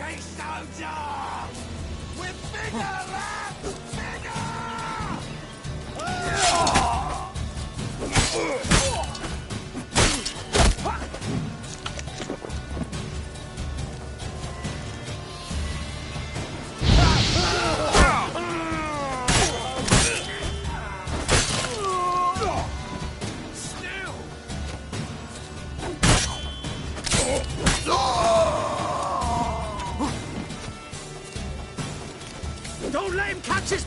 Mighty soldier! We're bigger, lad! Bigger! Don't let him catch his...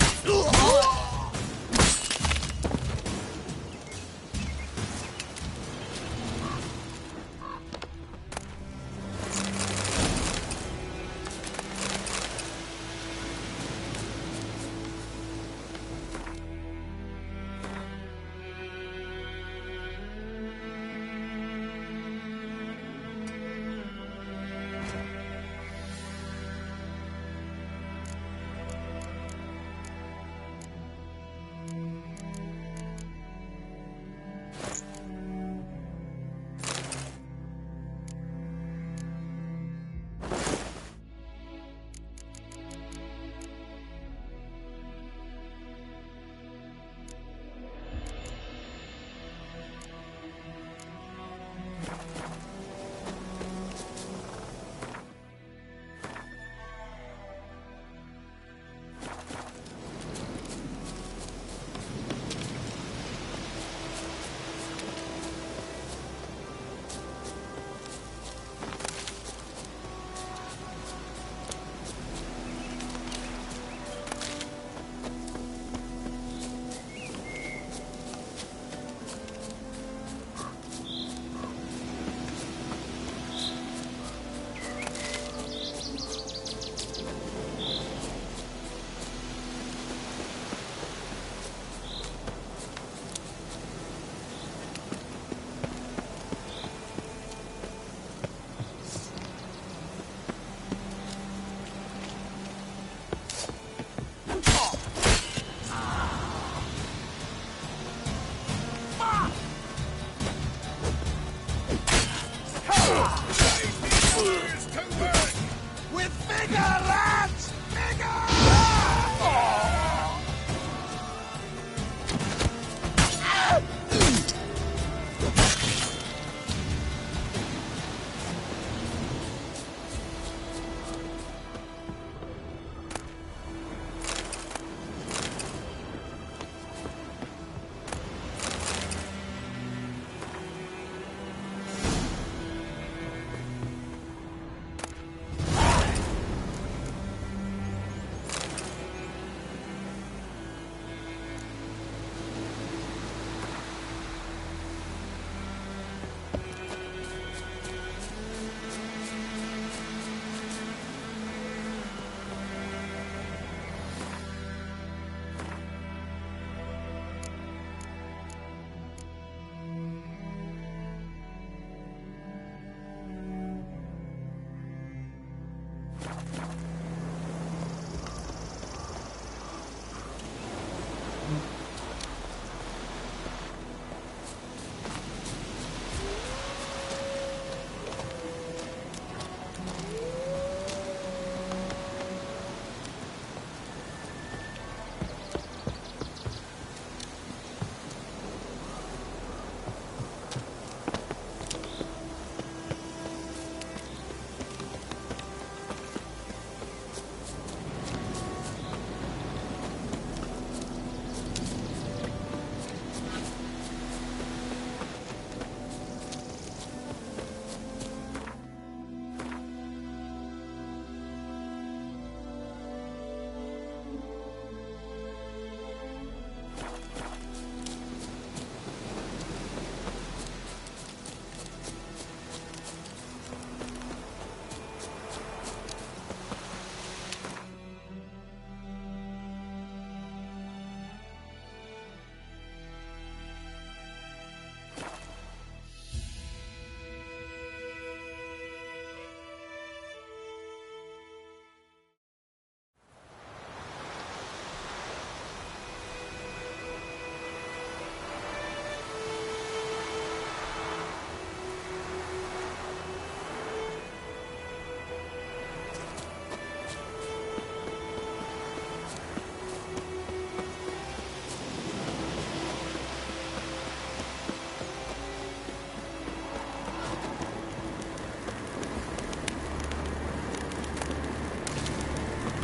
We're bigger, lads!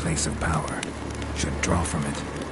place of power. Should draw from it.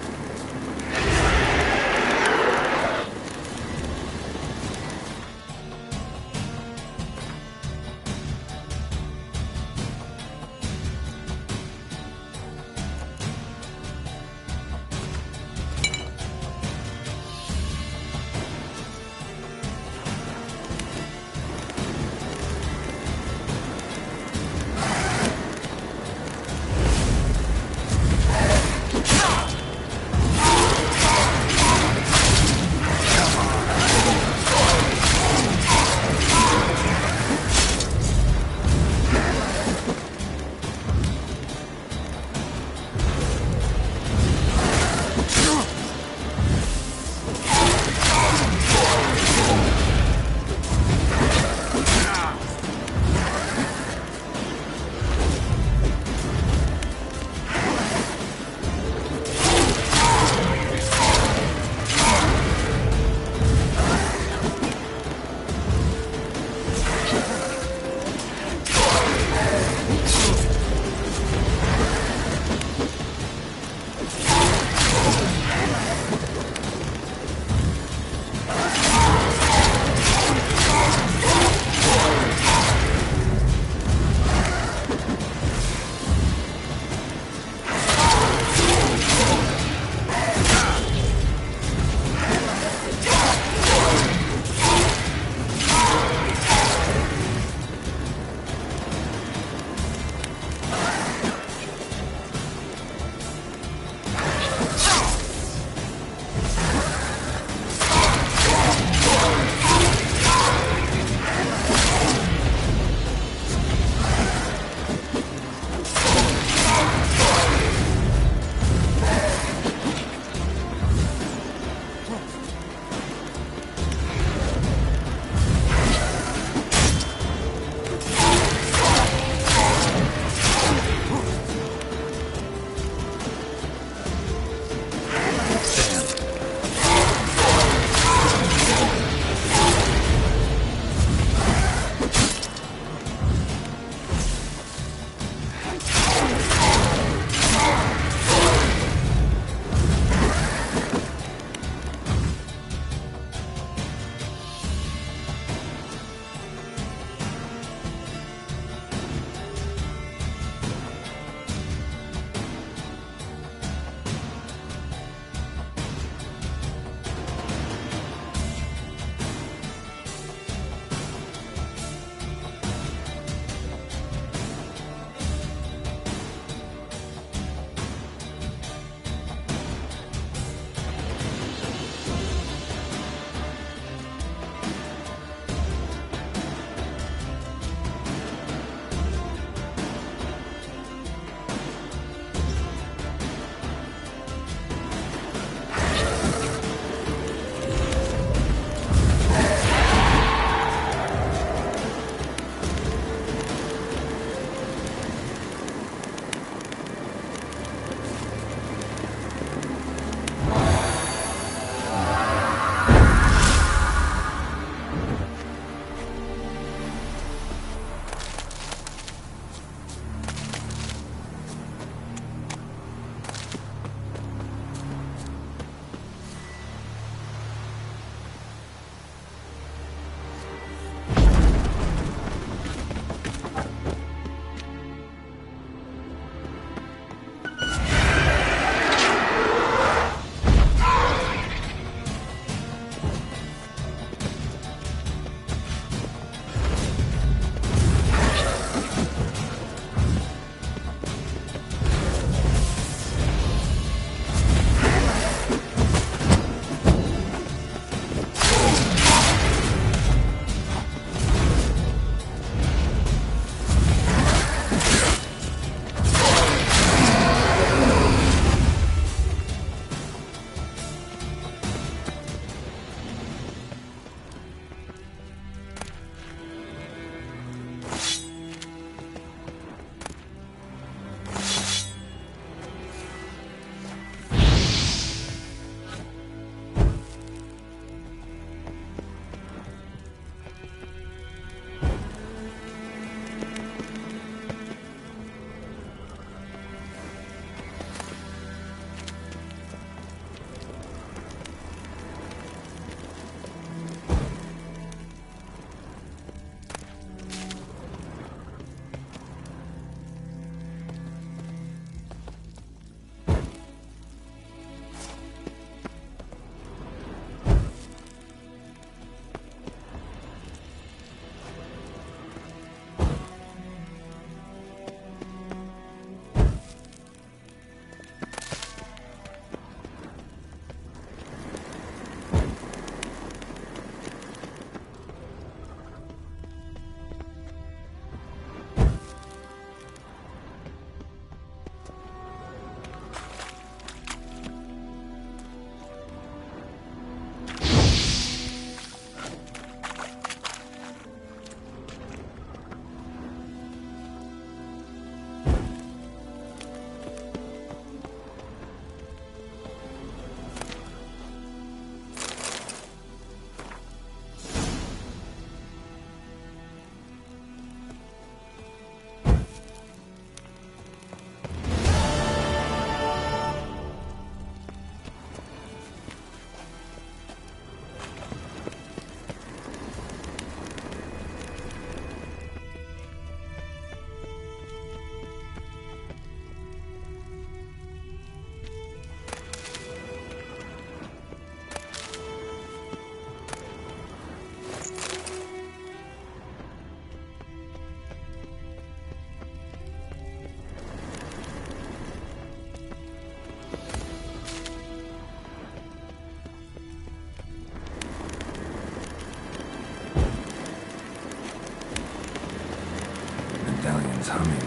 Medallion's humming.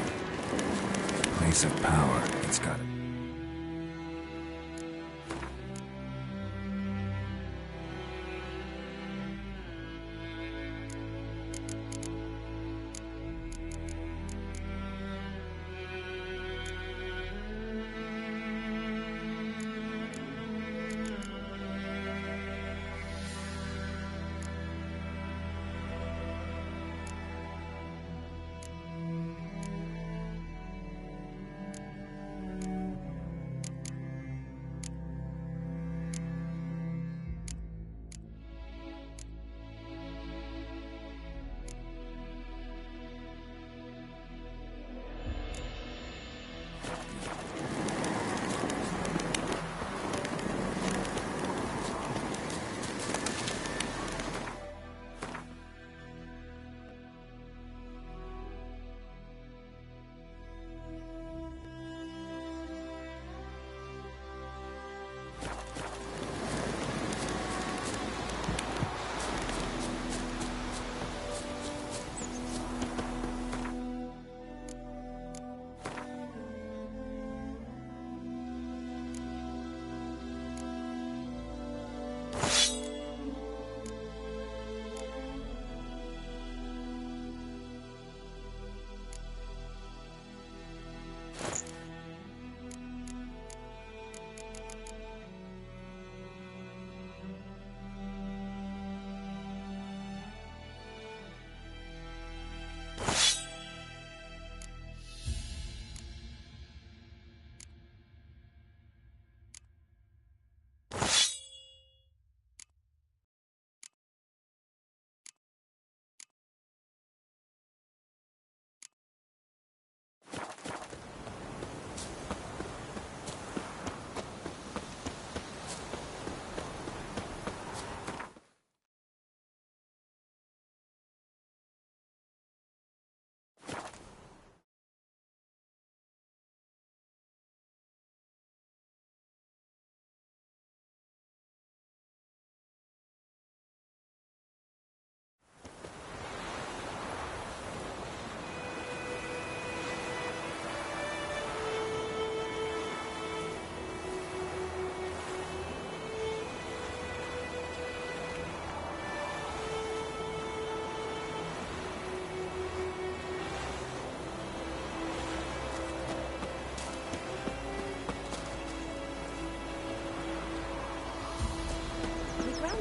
Place of power. It's got it.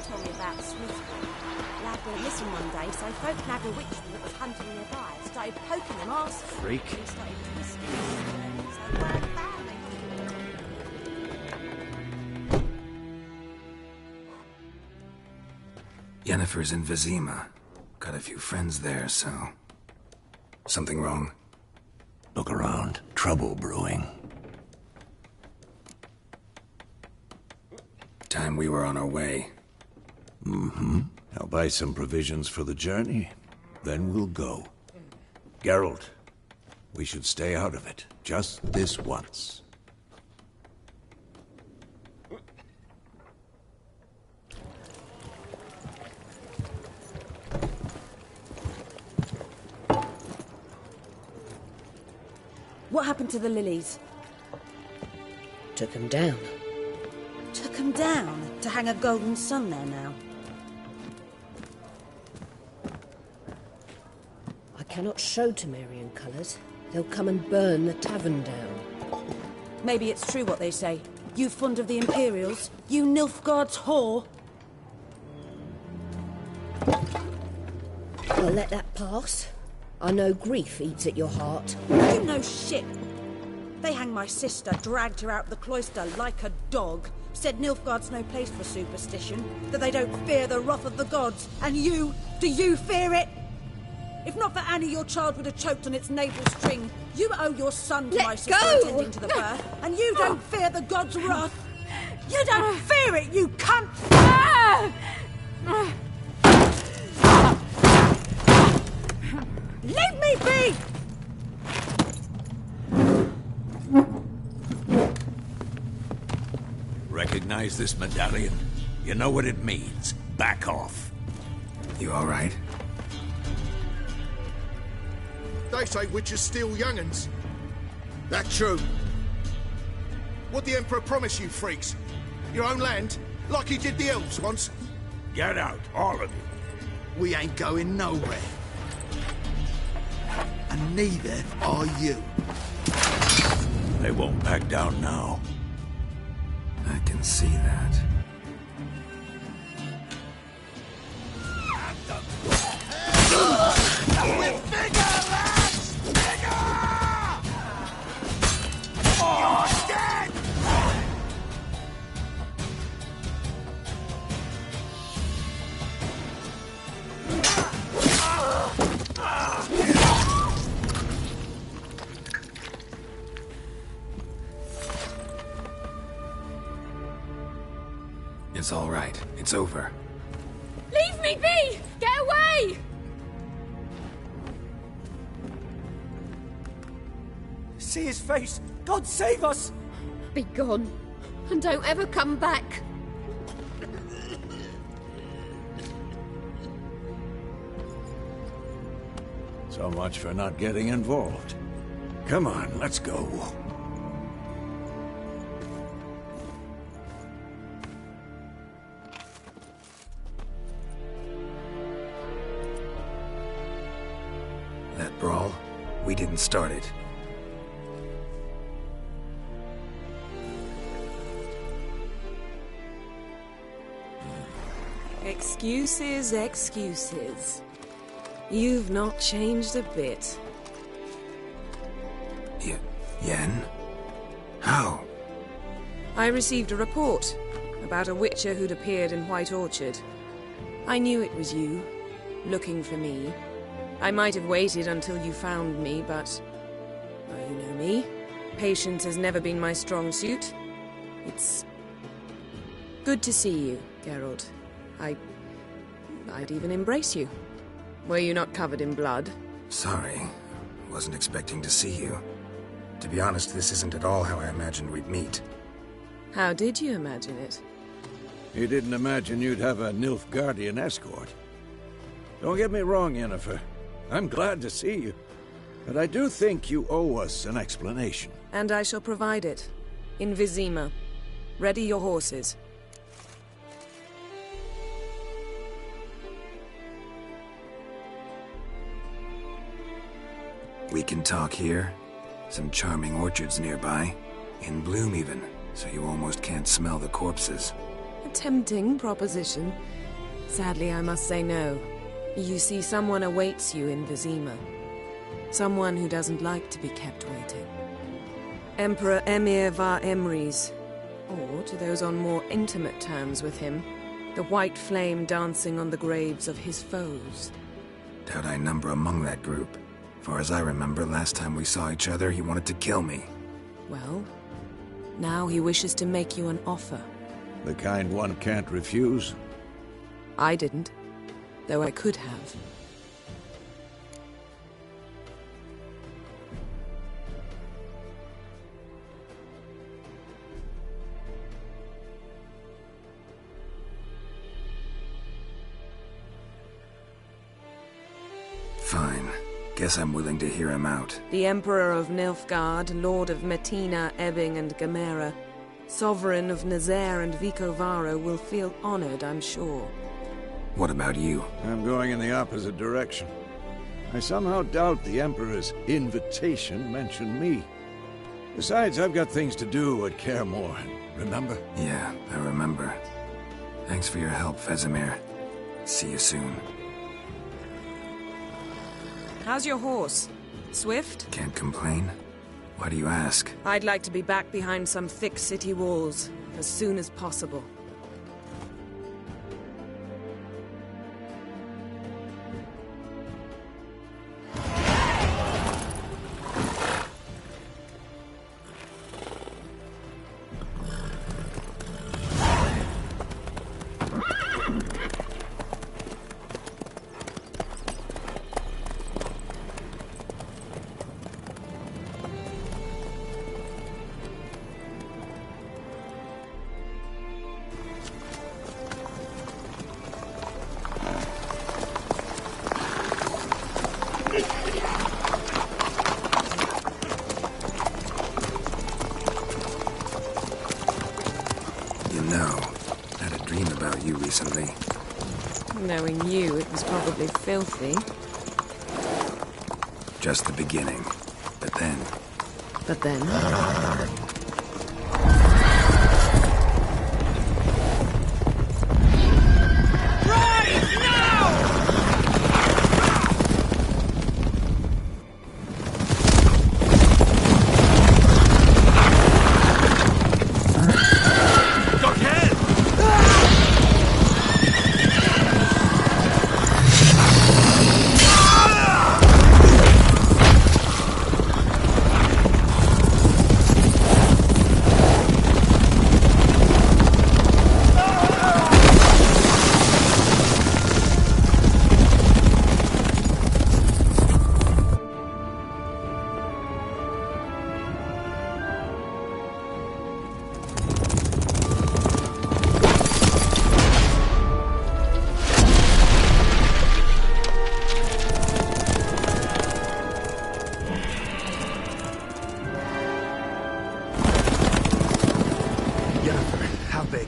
Told me about Swiftwood. Lad went missing one day, so folk nagged a witchman that was hunting nearby. Started poking them arse. Freak. He started twisting his so word bad they Yennefer's in Vizima. Got a few friends there, so... Something wrong? Look around. Trouble brewing. Time we were on our way. I'll buy some provisions for the journey. Then we'll go. Geralt, we should stay out of it. Just this once. What happened to the lilies? Took them down. Took them down to hang a golden sun there now. I cannot show Temerian colours. They'll come and burn the tavern down. Maybe it's true what they say. You fond of the Imperials? You Nilfgaard's whore? I'll let that pass. I know grief eats at your heart. You know shit. They hanged my sister, dragged her out of the cloister like a dog. Said Nilfgaard's no place for superstition, that they don't fear the wrath of the gods. And you, do you fear it? If not for Annie, your child would have choked on its navel string. You owe your son to my sister attending to the birth, and you don't fear the gods' wrath. You don't fear it, you cunt! Leave me be! Recognize this medallion? You know what it means. Back off. You all right? They say witches steal young'uns. That true? What the Emperor promise you, freaks? Your own land? Like he did the elves once? Get out, all of you. We ain't going nowhere. And neither are you. They won't back down now. I can see that. With bigger, lads! Bigger! You're dead! It's all right. It's over. Leave me be! Get away! See his face! God save us! Be gone, and don't ever come back. So much for not getting involved. Come on, let's go. That brawl, we didn't start it. Excuses, excuses. You've not changed a bit. Yen? How? I received a report about a witcher who'd appeared in White Orchard. I knew it was you, looking for me. I might have waited until you found me, but... well, you know me. Patience has never been my strong suit. It's... good to see you, Geralt. I'd even embrace you. Were you not covered in blood? Sorry. Wasn't expecting to see you. To be honest, this isn't at all how I imagined we'd meet. How did you imagine it? You didn't imagine you'd have a Nilfgaardian escort. Don't get me wrong, Yennefer. I'm glad to see you. But I do think you owe us an explanation. And I shall provide it. In Vizima. Ready your horses. We can talk here. Some charming orchards nearby. In bloom even, so you almost can't smell the corpses. A tempting proposition. Sadly, I must say no. You see, someone awaits you in Vizima. Someone who doesn't like to be kept waiting. Emperor Emir var Emreis. Or, to those on more intimate terms with him, the white flame dancing on the graves of his foes. Doubt I number among that group. Far as I remember, last time we saw each other, he wanted to kill me. Well, now he wishes to make you an offer. The kind one can't refuse. I didn't, though I could have. Fine. Guess I'm willing to hear him out. The Emperor of Nilfgaard, Lord of Metina, Ebbing and Gamera, Sovereign of Nazaire and Vicovaro will feel honored, I'm sure. What about you? I'm going in the opposite direction. I somehow doubt the Emperor's invitation mentioned me. Besides, I've got things to do at Kaer Morhen, remember? Yeah, I remember. Thanks for your help, Vesemir. See you soon. How's your horse? Swift? Can't complain. Why do you ask? I'd like to be back behind some thick city walls as soon as possible. Recently. Knowing you, it was probably filthy. Just the beginning. But then... But then?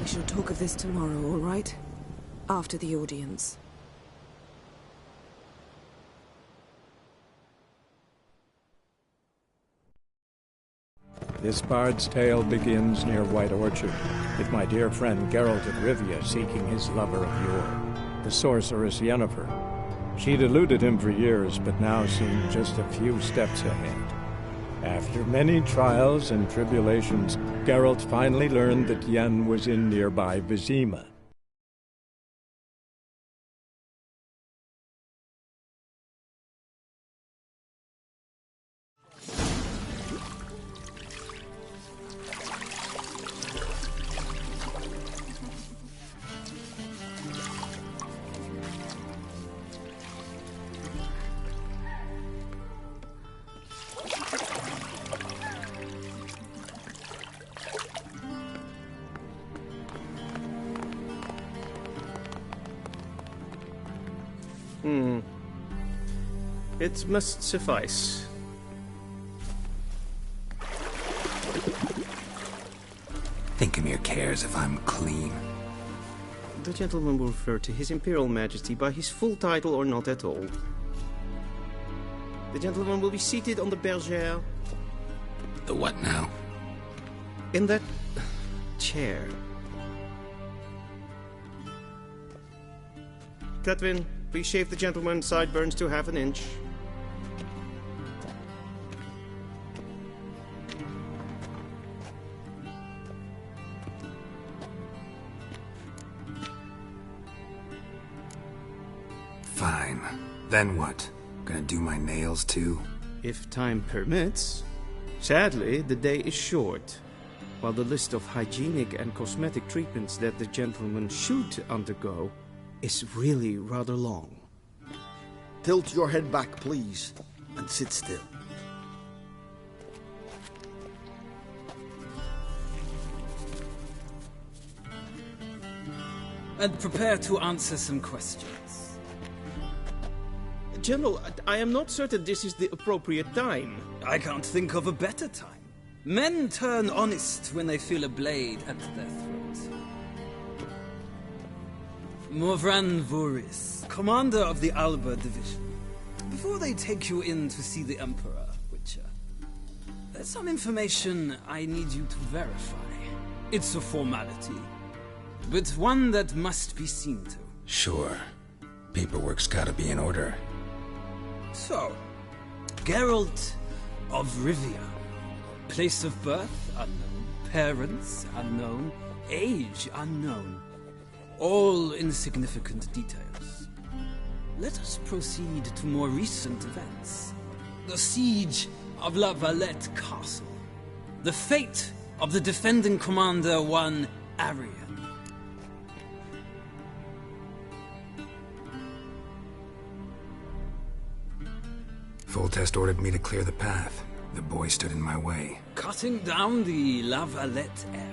We shall talk of this tomorrow, all right? After the audience. This bard's tale begins near White Orchard, with my dear friend Geralt of Rivia seeking his lover of yore, the sorceress Yennefer. She'd eluded him for years, but now seemed just a few steps ahead. After many trials and tribulations, Geralt finally learned that Yen was in nearby Vizima. It must suffice. Thinking cares if I'm clean? The gentleman will refer to His Imperial Majesty by his full title or not at all. The gentleman will be seated on the bergère. The what now? In that chair. Cletwin, please shave the gentleman's sideburns to ½ an inch. Fine. Then what? Gonna do my nails too? If time permits. Sadly, the day is short. While the list of hygienic and cosmetic treatments that the gentleman should undergo is really rather long. Tilt your head back, please, and sit still. And prepare to answer some questions. General, I am not certain this is the appropriate time. I can't think of a better time. Men turn honest when they feel a blade at their throat. Morvran Voorhis, commander of the Alba Division. Before they take you in to see the Emperor, Witcher, there's some information I need you to verify. It's a formality, but one that must be seen to. Sure. Paperwork's gotta be in order. So, Geralt of Rivia. Place of birth unknown. Parents unknown. Age unknown. All insignificant details. Let us proceed to more recent events. The siege of La Valette Castle. The fate of the defending commander, one Arian. Foltest ordered me to clear the path. The boy stood in my way. Cutting down the La Valette heir.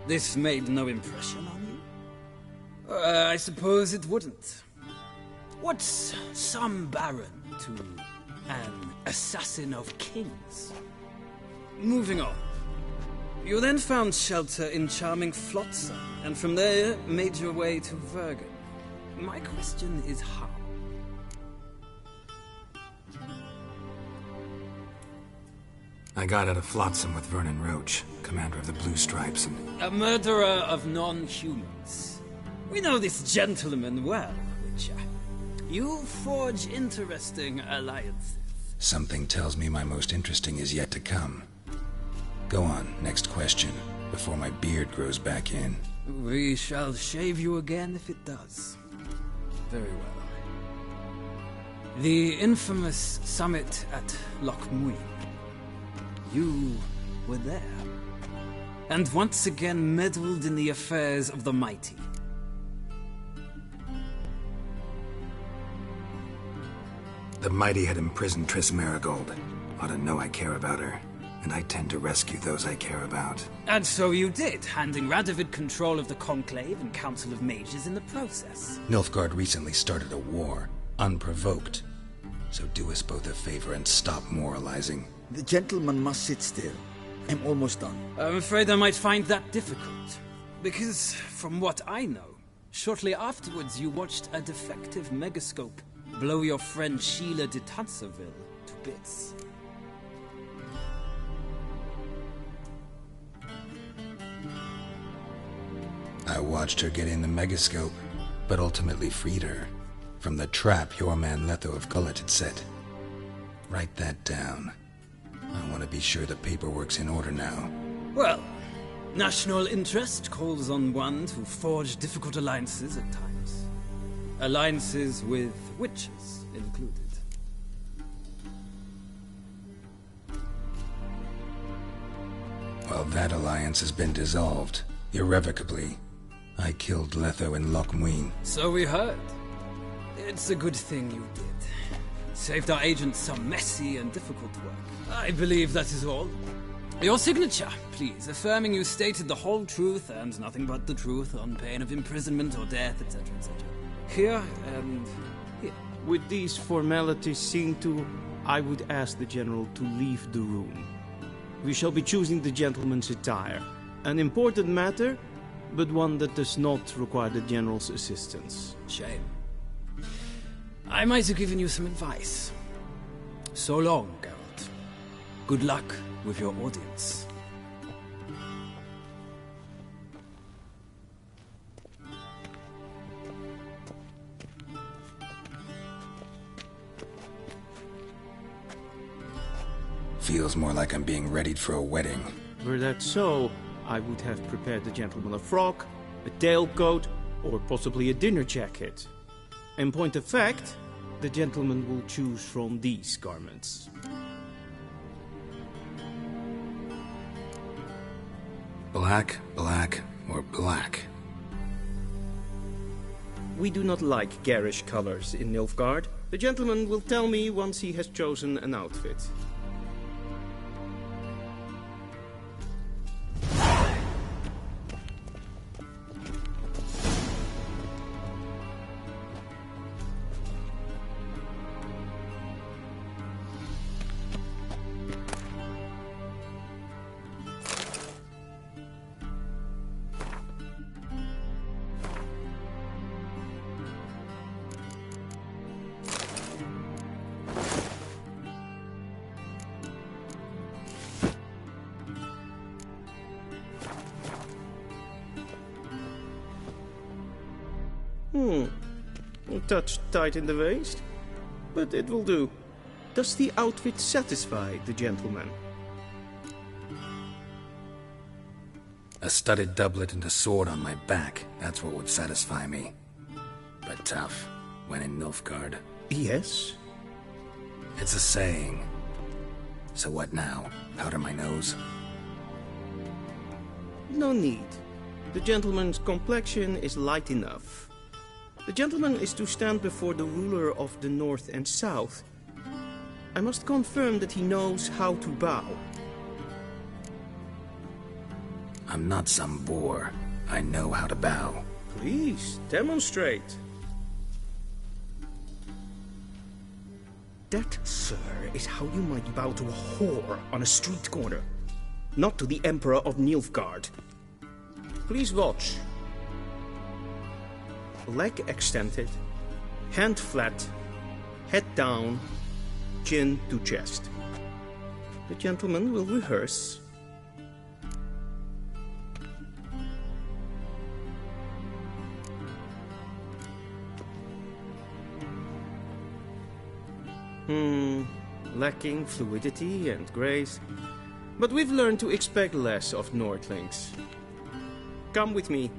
This made no impression on you? I suppose it wouldn't. What's some baron to an assassin of kings? Moving on. You then found shelter in charming Flotsam, and from there made your way to Vergen. My question is how? I got out of Flotsam with Vernon Roach, commander of the Blue Stripes, and... A murderer of non-humans. We know this gentleman well, Witcher. You forge interesting alliances. Something tells me my most interesting is yet to come. Go on, next question, before my beard grows back in. We shall shave you again if it does. Very well. The infamous summit at Loch Muin. You were there. And once again meddled in the affairs of the mighty. The mighty had imprisoned Triss Merigold. Ought to know I care about her. And I tend to rescue those I care about. And so you did, handing Radovid control of the Conclave and Council of Mages in the process. Nilfgaard recently started a war, unprovoked. So do us both a favor and stop moralizing. The gentleman must sit still. I'm almost done. I'm afraid I might find that difficult. Because, from what I know, shortly afterwards you watched a defective megascope blow your friend Sheila de Tanserville to bits. I watched her get in the megascope, but ultimately freed her from the trap your man Letho of Gullet had set. Write that down. I want to be sure the paperwork's in order now. Well, national interest calls on one to forge difficult alliances at times. Alliances with witches included. Well, that alliance has been dissolved, irrevocably. I killed Letho in Loch Muin. So we heard. It's a good thing you did. Saved our agent some messy and difficult work. I believe that is all. Your signature, please, affirming you stated the whole truth and nothing but the truth on pain of imprisonment or death, etc., etc. Here and here. With these formalities seen to, I would ask the General to leave the room. We shall be choosing the gentleman's attire. An important matter, but one that does not require the General's assistance. Shame. I might have given you some advice. So long, Geralt. Good luck with your audience. Feels more like I'm being readied for a wedding. Were that so, I would have prepared the gentleman a frock, a tailcoat, or possibly a dinner jacket. In point of fact, the gentleman will choose from these garments. Black, black, or black? We do not like garish colors in Nilfgaard. The gentleman will tell me once he has chosen an outfit. A touch tight in the waist, but it will do. Does the outfit satisfy the gentleman? A studded doublet and a sword on my back, that's what would satisfy me. But tough, when in Nilfgaard. Yes? It's a saying. So what now? Powder my nose? No need. The gentleman's complexion is light enough. The gentleman is to stand before the ruler of the North and South. I must confirm that he knows how to bow. I'm not some boor. I know how to bow. Please, demonstrate. That, sir, is how you might bow to a whore on a street corner, not to the Emperor of Nilfgaard. Please watch. Leg extended, hand flat, head down, chin to chest. The gentleman will rehearse. Lacking fluidity and grace. But we've learned to expect less of Nordlings. Come with me.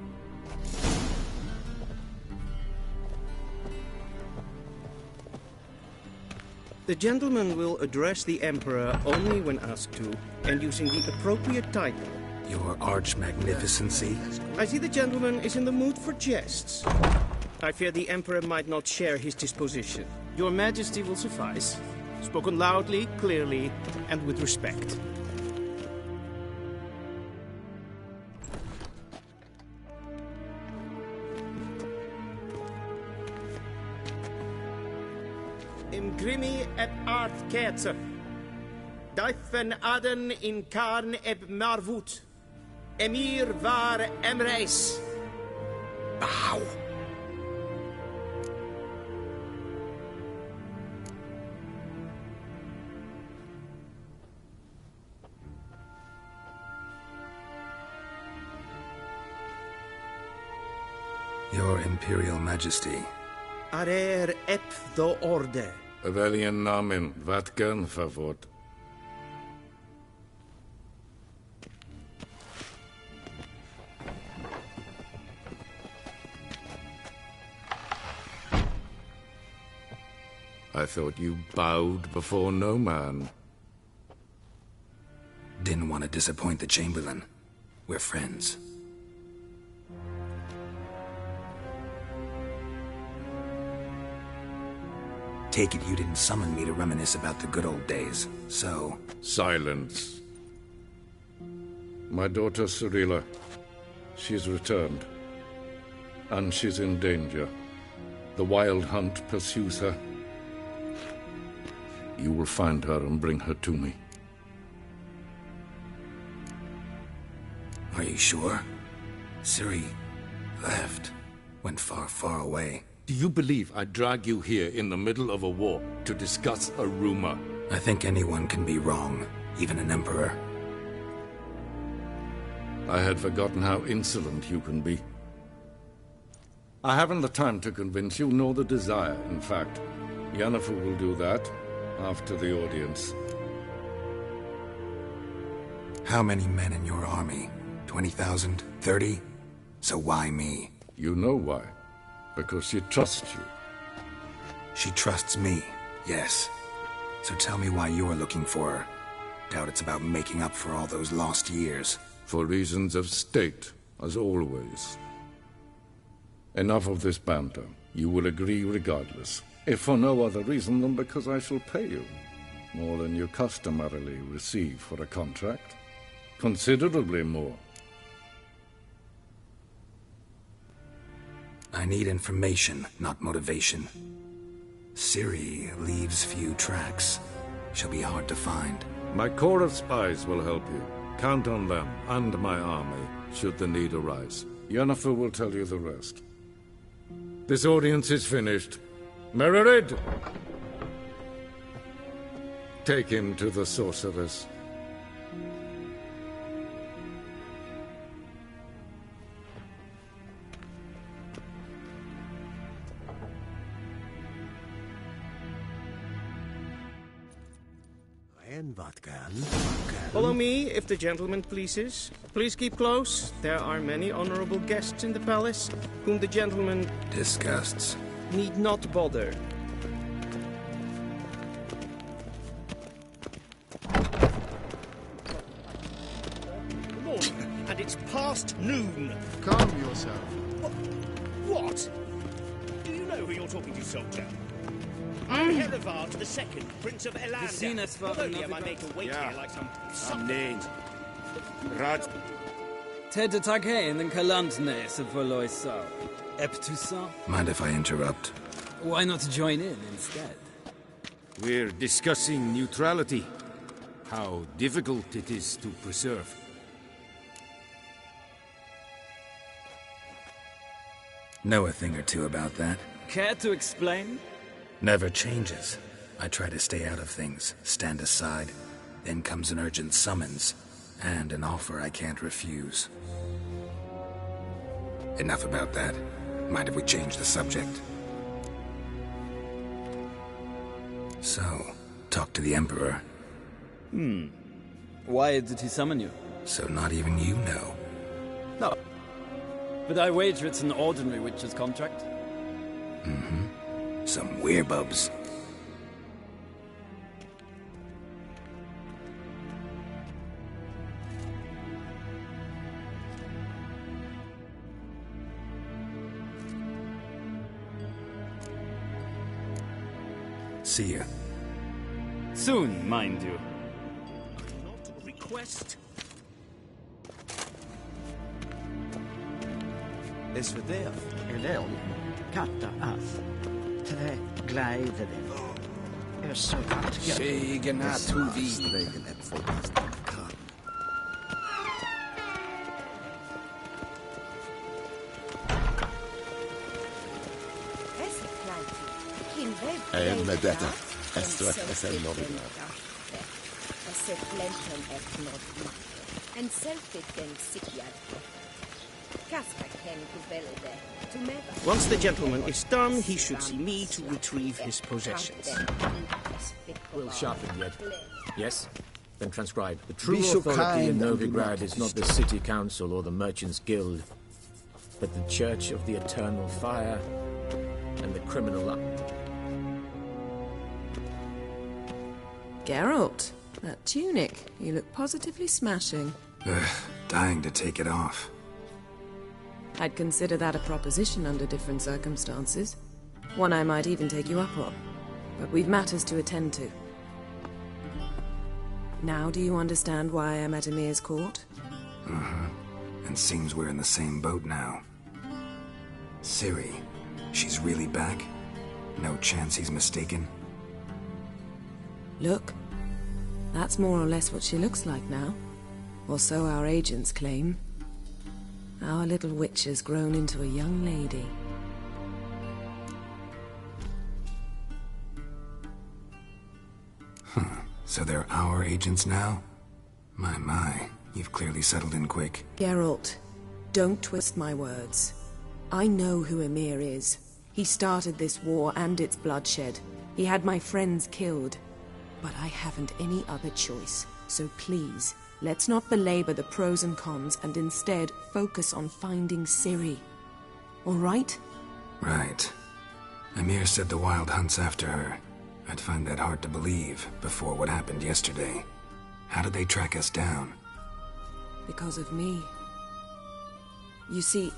The gentleman will address the Emperor only when asked to, and using the appropriate title. Your Arch-Magnificency? I see the gentleman is in the mood for jests. I fear the Emperor might not share his disposition. Your Majesty will suffice. Spoken loudly, clearly, and with respect. Imgrimi et art ketzer. Daifen aden in karn eb marvut. Emir var emreis. Bow. Your Imperial Majesty. Arer ep do orde. Weljen namen, wat kan favort? I thought you bowed before no man. Didn't want to disappoint the Chamberlain. We're friends. Take it you didn't summon me to reminisce about the good old days, so... Silence. My daughter Cirilla, she's returned. And she's in danger. The Wild Hunt pursues her. You will find her and bring her to me. Are you sure? Ciri left. Went far, far away. Do you believe I'd drag you here in the middle of a war to discuss a rumor? I think anyone can be wrong, even an emperor. I had forgotten how insolent you can be. I haven't the time to convince you, nor the desire, in fact. Yennefer will do that after the audience. How many men in your army? 20,000? 30? So why me? You know why. Because she trusts you. She trusts me, yes. So tell me why you're looking for her. Doubt it's about making up for all those lost years. For reasons of state, as always. Enough of this banter. You will agree regardless. If for no other reason than because I shall pay you. More than you customarily receive for a contract. Considerably more. I need information, not motivation. Ciri leaves few tracks. She'll be hard to find. My corps of spies will help you. Count on them, and my army, should the need arise. Yennefer will tell you the rest. This audience is finished. Mererid! Take him to the sorceress. Follow me, if the gentleman pleases. Please keep close. There are many honorable guests in the palace, whom the gentleman disgusts. Need not bother. Morning, and it's past noon. Calm yourself. What? Do you know who you're talking to, soldier? I'm Herivard II, Prince of Elander. Not only am I made to wait here like some named Rad. Ted Takein and Kalantne se Voloisa. Eptusa? Mind if I interrupt? Why not join in instead? We're discussing neutrality. How difficult it is to preserve. Know a thing or two about that. Care to explain? Never changes. I try to stay out of things, stand aside. Then comes an urgent summons, and an offer I can't refuse. Enough about that. Mind if we change the subject? So, talk to the Emperor. Why did he summon you? So not even you know. No. But I wager it's an ordinary witcher's contract. Mm-hmm. Some werebubs. See ya. Soon, mind you. not request. Esvedef, Elel, Katta Ath, Tre Gleideren. Så Segena Tuvi. Medetta, Esther, SL Novigna. And self-defense Sikyad. Once the gentleman is done, he should see me to retrieve his possessions. Will sharpen yet. Yes? Then transcribe. The true authority in Novigrad is not the city council or the merchants' guild, but the Church of the Eternal Fire and the criminal... Geralt, that tunic. You look positively smashing. Dying to take it off. I'd consider that a proposition under different circumstances. One I might even take you up on. But we've matters to attend to. Now do you understand why I'm at Emir's court? And seems we're in the same boat now. Ciri, she's really back? No chance he's mistaken? Look. That's more or less what she looks like now. Or so our agents claim. Our little witch has grown into a young lady. So they're our agents now? My, you've clearly settled in quick. Geralt, don't twist my words. I know who Emir is. He started this war and its bloodshed. He had my friends killed. But I haven't any other choice. So please, let's not belabor the pros and cons and instead focus on finding Ciri. All right? Right. Emir said the Wild Hunt's after her. I'd find that hard to believe before what happened yesterday. How did they track us down? Because of me. You see,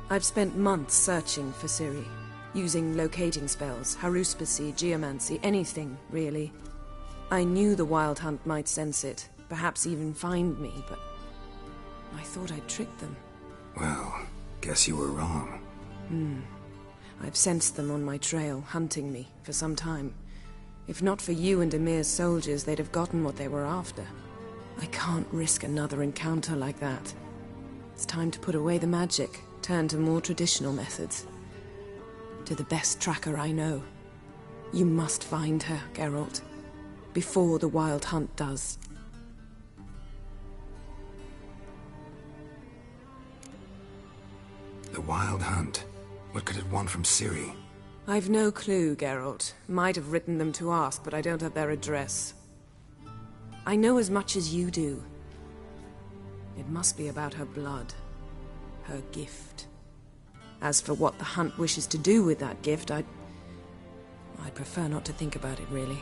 I've spent months searching for Ciri. Using locating spells, haruspicy, geomancy, anything, really. I knew the Wild Hunt might sense it, perhaps even find me, but I thought I'd tricked them. Well, guess you were wrong. I've sensed them on my trail, hunting me, for some time. If not for you and Emir's soldiers, they'd have gotten what they were after. I can't risk another encounter like that. It's time to put away the magic, turn to more traditional methods. To the best tracker I know. You must find her, Geralt. Before the Wild Hunt does. The Wild Hunt? What could it want from Ciri? I've no clue, Geralt. Might have written them to ask, but I don't have their address. I know as much as you do. It must be about her blood. Her gift. As for what the Hunt wishes to do with that gift, I'd prefer not to think about it, really.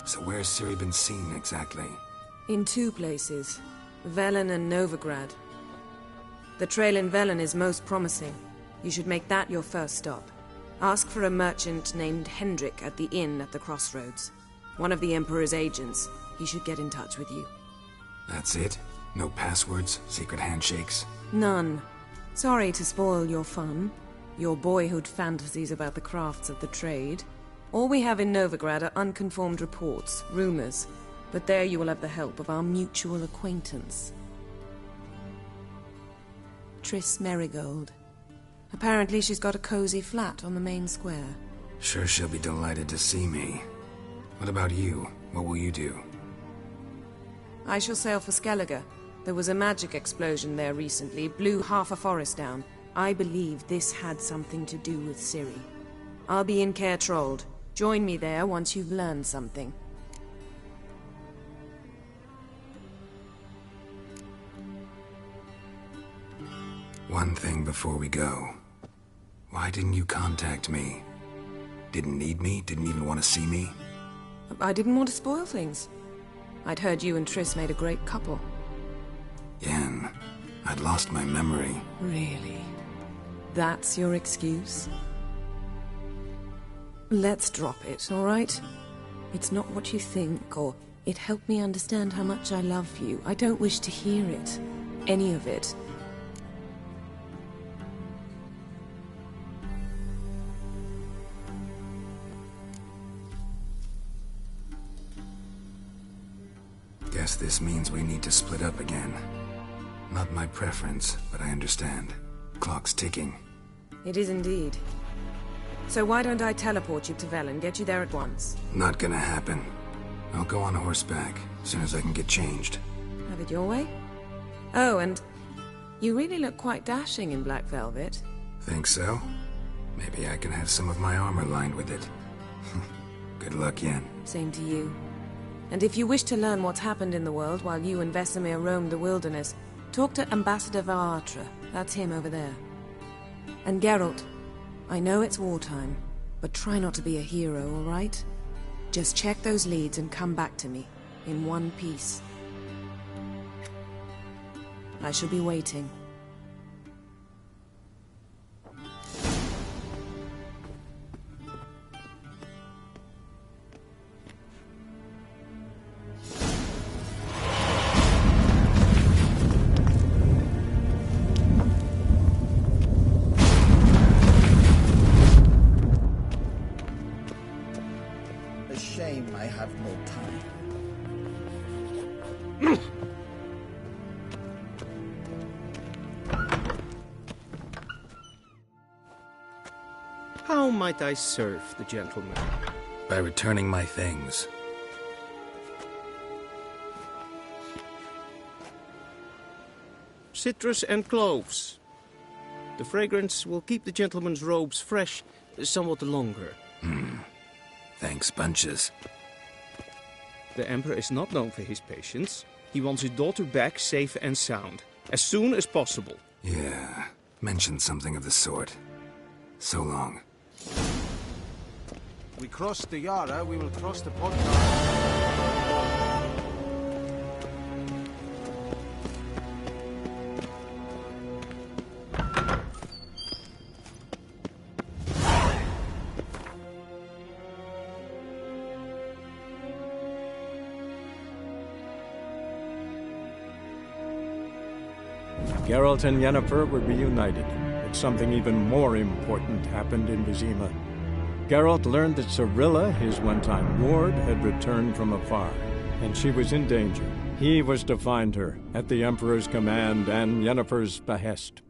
So where's Ciri been seen, exactly? In 2 places. Velen and Novigrad. The trail in Velen is most promising. You should make that your first stop. Ask for a merchant named Hendrik at the inn at the crossroads. One of the Emperor's agents. He should get in touch with you. That's it? No passwords? Secret handshakes? None. Sorry to spoil your fun. Your boyhood fantasies about the crafts of the trade. All we have in Novigrad are unconfirmed reports, rumors. But there you will have the help of our mutual acquaintance. Triss Merigold. Apparently she's got a cozy flat on the main square. Sure she'll be delighted to see me. What about you? What will you do? I shall sail for Skellige. There was a magic explosion there recently, blew half a forest down. I believe this had something to do with Ciri. I'll be in Caer Trold. Join me there once you've learned something. One thing before we go. Why didn't you contact me? Didn't need me? Didn't even want to see me? I didn't want to spoil things. I'd heard you and Triss made a great couple. Yen, I'd lost my memory. Really? That's your excuse? Let's drop it, all right? It's not what you think, or it helped me understand how much I love you. I don't wish to hear it. Any of it. Guess this means we need to split up again. Not my preference, but I understand. Clock's ticking. It is indeed. So why don't I teleport you to Velen, get you there at once? Not gonna happen. I'll go on horseback, as soon as I can get changed. Have it your way? Oh, and you really look quite dashing in black velvet. Think so? Maybe I can have some of my armor lined with it. Good luck, Yen. Same to you. And if you wish to learn what's happened in the world while you and Vesemir roamed the wilderness, talk to Ambassador Varatra. That's him over there. And Geralt, I know it's wartime, but try not to be a hero, all right? Just check those leads and come back to me, in one piece. I shall be waiting. I have no time. How might I serve the gentleman? By returning my things. Citrus and cloves. The fragrance will keep the gentleman's robes fresh somewhat longer. Thanks, bunches. The Emperor is not known for his patience. He wants his daughter back safe and sound, as soon as possible. Yeah, mentioned something of the sort. So long. We crossed the Yara, we will cross the Podcar. Geralt and Yennefer were reunited, but something even more important happened in Vizima. Geralt learned that Cirilla, his one-time ward, had returned from afar, and she was in danger. He was to find her, at the Emperor's command and Yennefer's behest.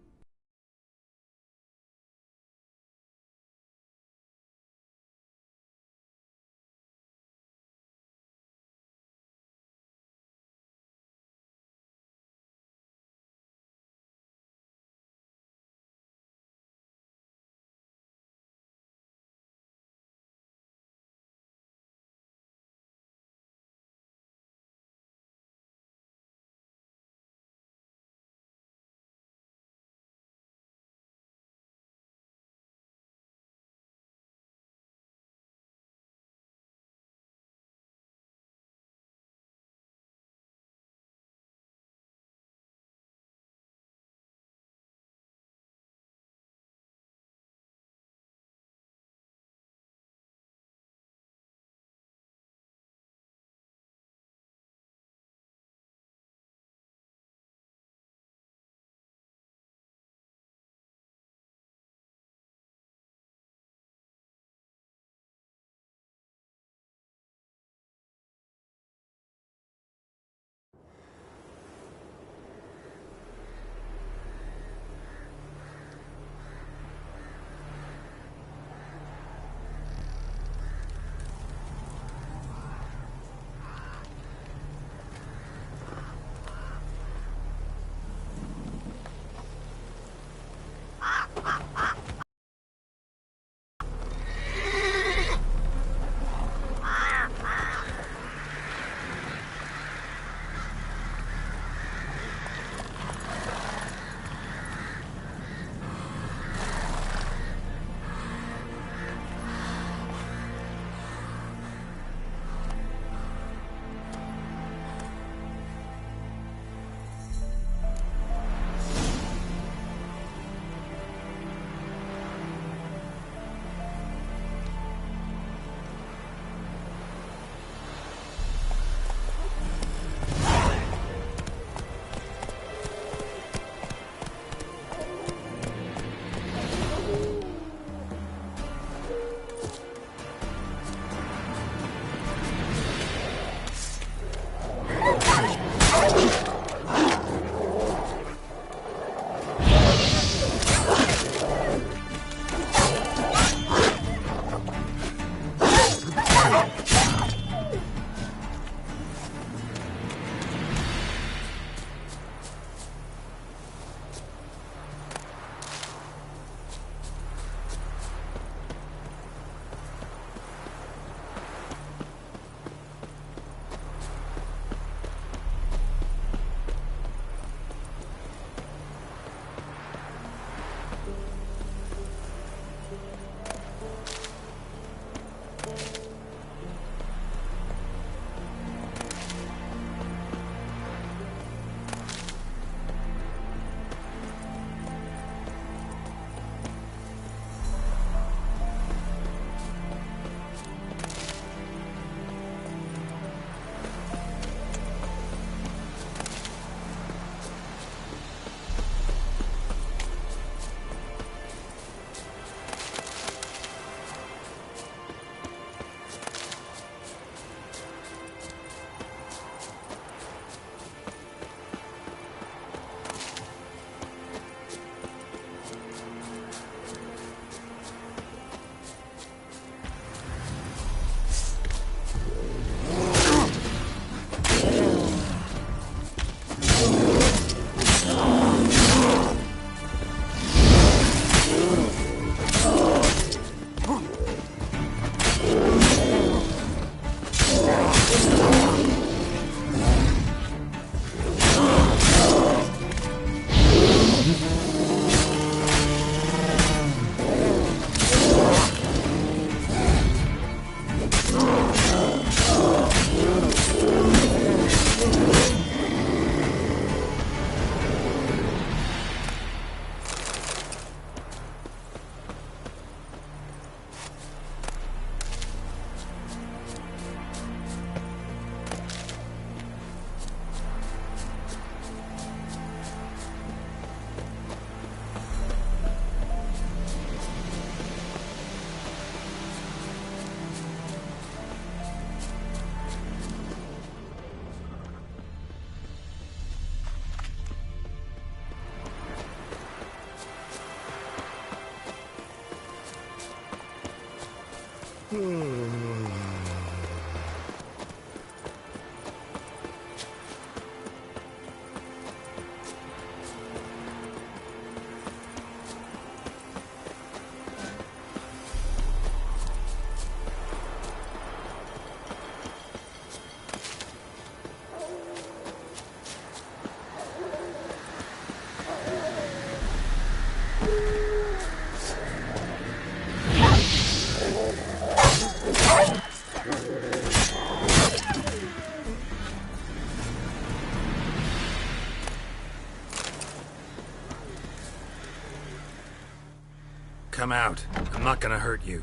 Come out. I'm not gonna hurt you.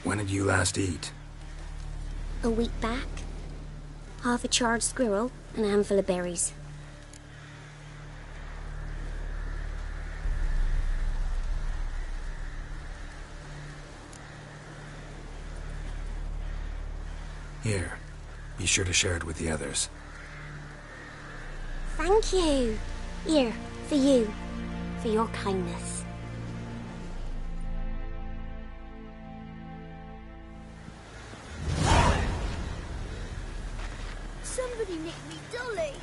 When did you last eat? A week back. Half a charred squirrel and a handful of berries. Here. Be sure to share it with the others. Thank you. Here, for you. For your kindness. Somebody nicked me dolly.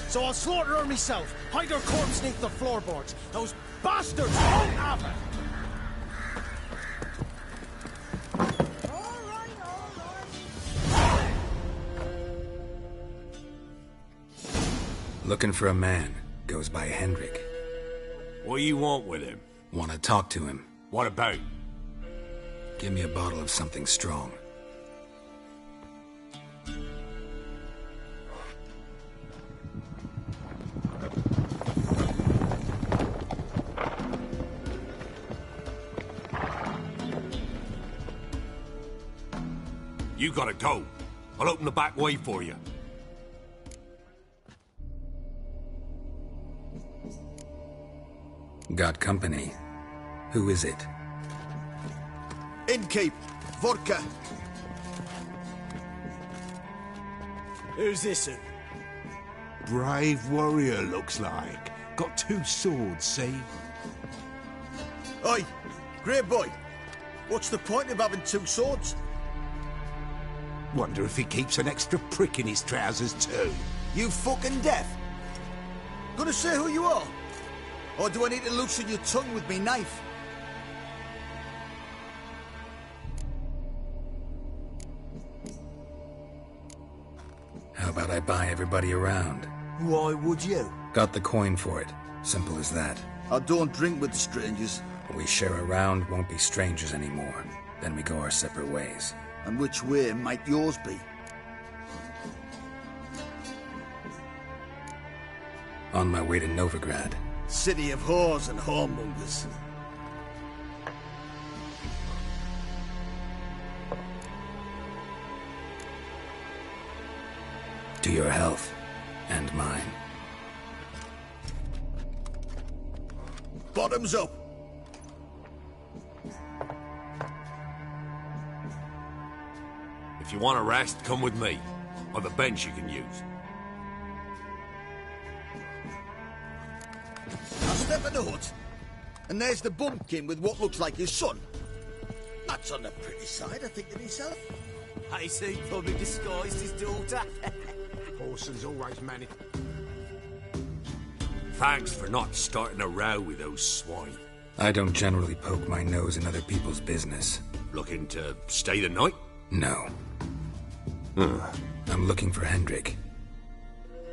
So I'll slaughter her myself, hide her corpse neath the floorboards. Those bastards won't have it! Looking for a man. Goes by Hendrik. What do you want with him? Want to talk to him. What about? Give me a bottle of something strong. You gotta go. I'll open the back way for you. Got company. Who is it? Innkeep. Vodka. Who's this? Brave warrior, looks like. Got 2 swords, see? Oi, great boy. What's the point of having 2 swords? Wonder if he keeps an extra prick in his trousers too. You fucking deaf? Gonna say who you are? Or do I need to loosen your tongue with me knife? How about I buy everybody around? Why would you? Got the coin for it. Simple as that. I don't drink with strangers. We share a round, won't be strangers anymore. Then we go our separate ways. And which way might yours be? On my way to Novigrad. City of whores and whoremongers. To your health. And mine. Bottoms up! If you want a rest, come with me. Or the bench you can use. I'll step in the hut. And there's the bumpkin with what looks like his son. That's on the pretty side, I think to myself. I see, probably disguised his daughter. Horson's always managed. Thanks for not starting a row with those swine. I don't generally poke my nose in other people's business. Looking to stay the night? No. I'm looking for Hendrik.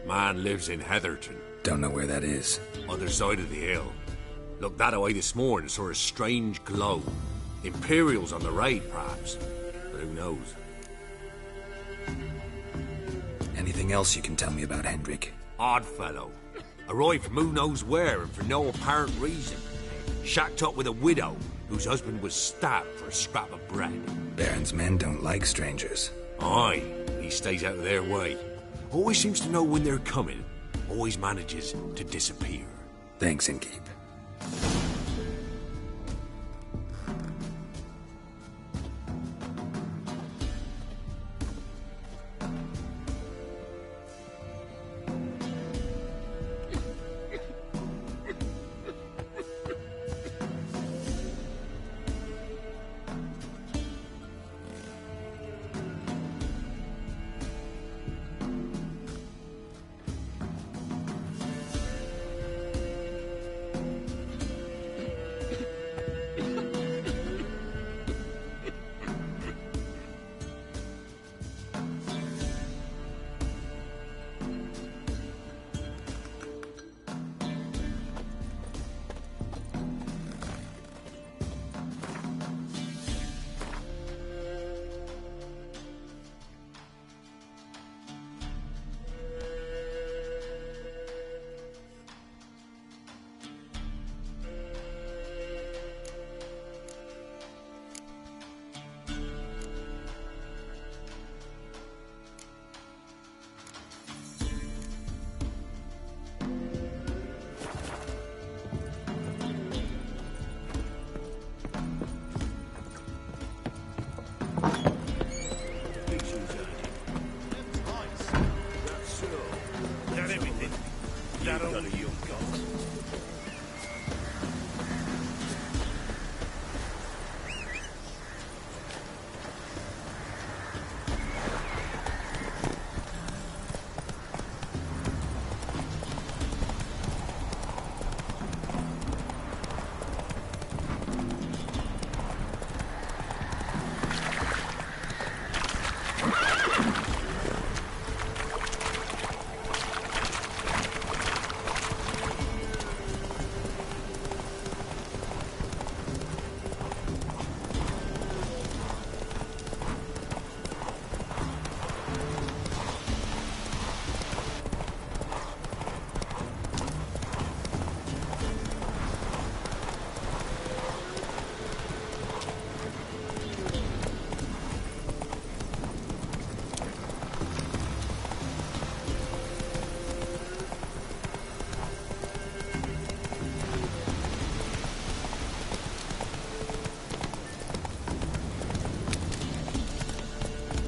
Man lives in Heatherton. Don't know where that is. Other side of the hill. Looked that away this morning, saw a strange glow. Imperials on the raid, perhaps. But who knows? Anything else you can tell me about Hendrik? Odd fellow. Arrived from who knows where and for no apparent reason. Shacked up with a widow whose husband was stabbed for a scrap of bread. Baron's men don't like strangers. Aye, he stays out of their way. Always seems to know when they're coming. Always manages to disappear. Thanks, Innkeep.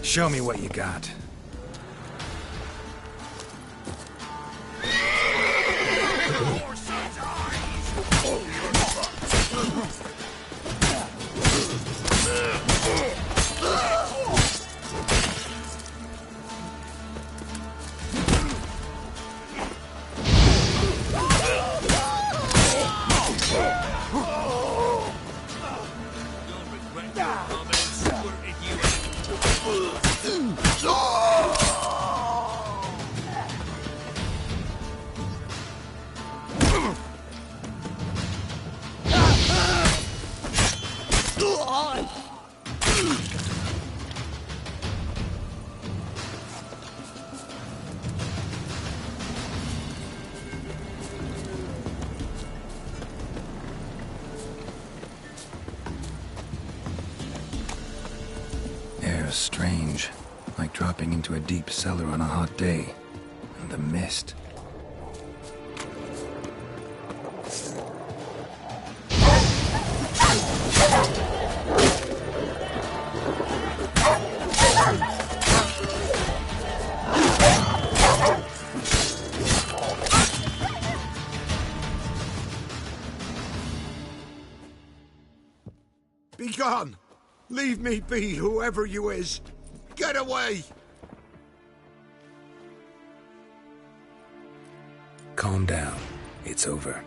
Show me what you got. Strange, like dropping into a deep cellar on a hot day. And the mist. Be gone! Leave me be, whoever you is! Get away! Calm down. It's over.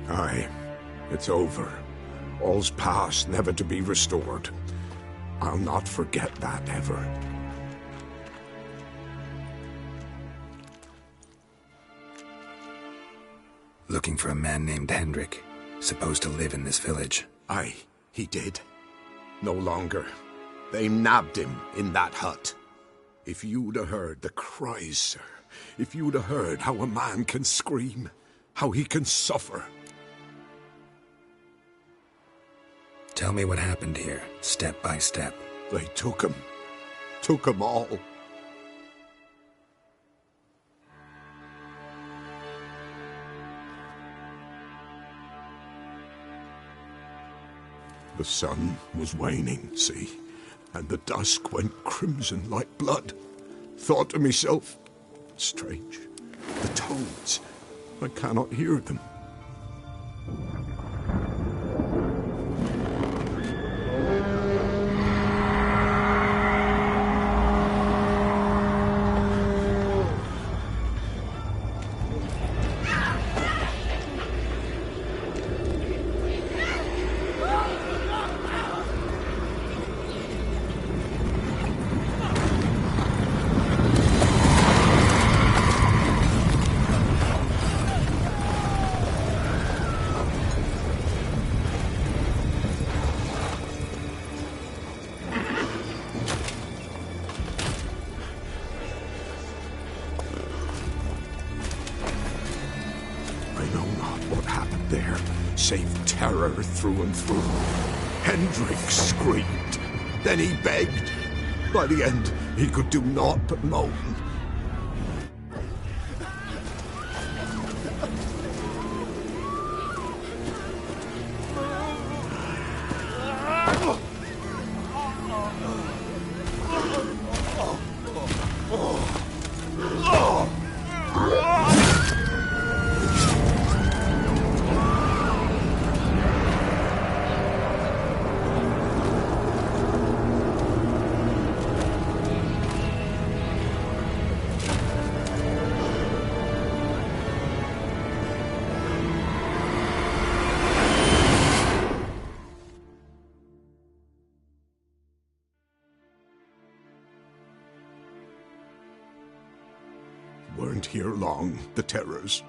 Aye, it's over. All's past, never to be restored. I'll not forget that ever. Looking for a man named Hendrik, supposed to live in this village. Aye, he did. No longer. They nabbed him in that hut. If you'd have heard the cries, sir. If you'd have heard how a man can scream, how he can suffer. Tell me what happened here, step by step. They took him. Took him all. The sun was waning, see, and the dusk went crimson like blood. Thought to myself, strange, the toads, I cannot hear them. Save terror through and through. Hendrik screamed. Then he begged. By the end, he could do naught but moan. Weren't here long, the terrors.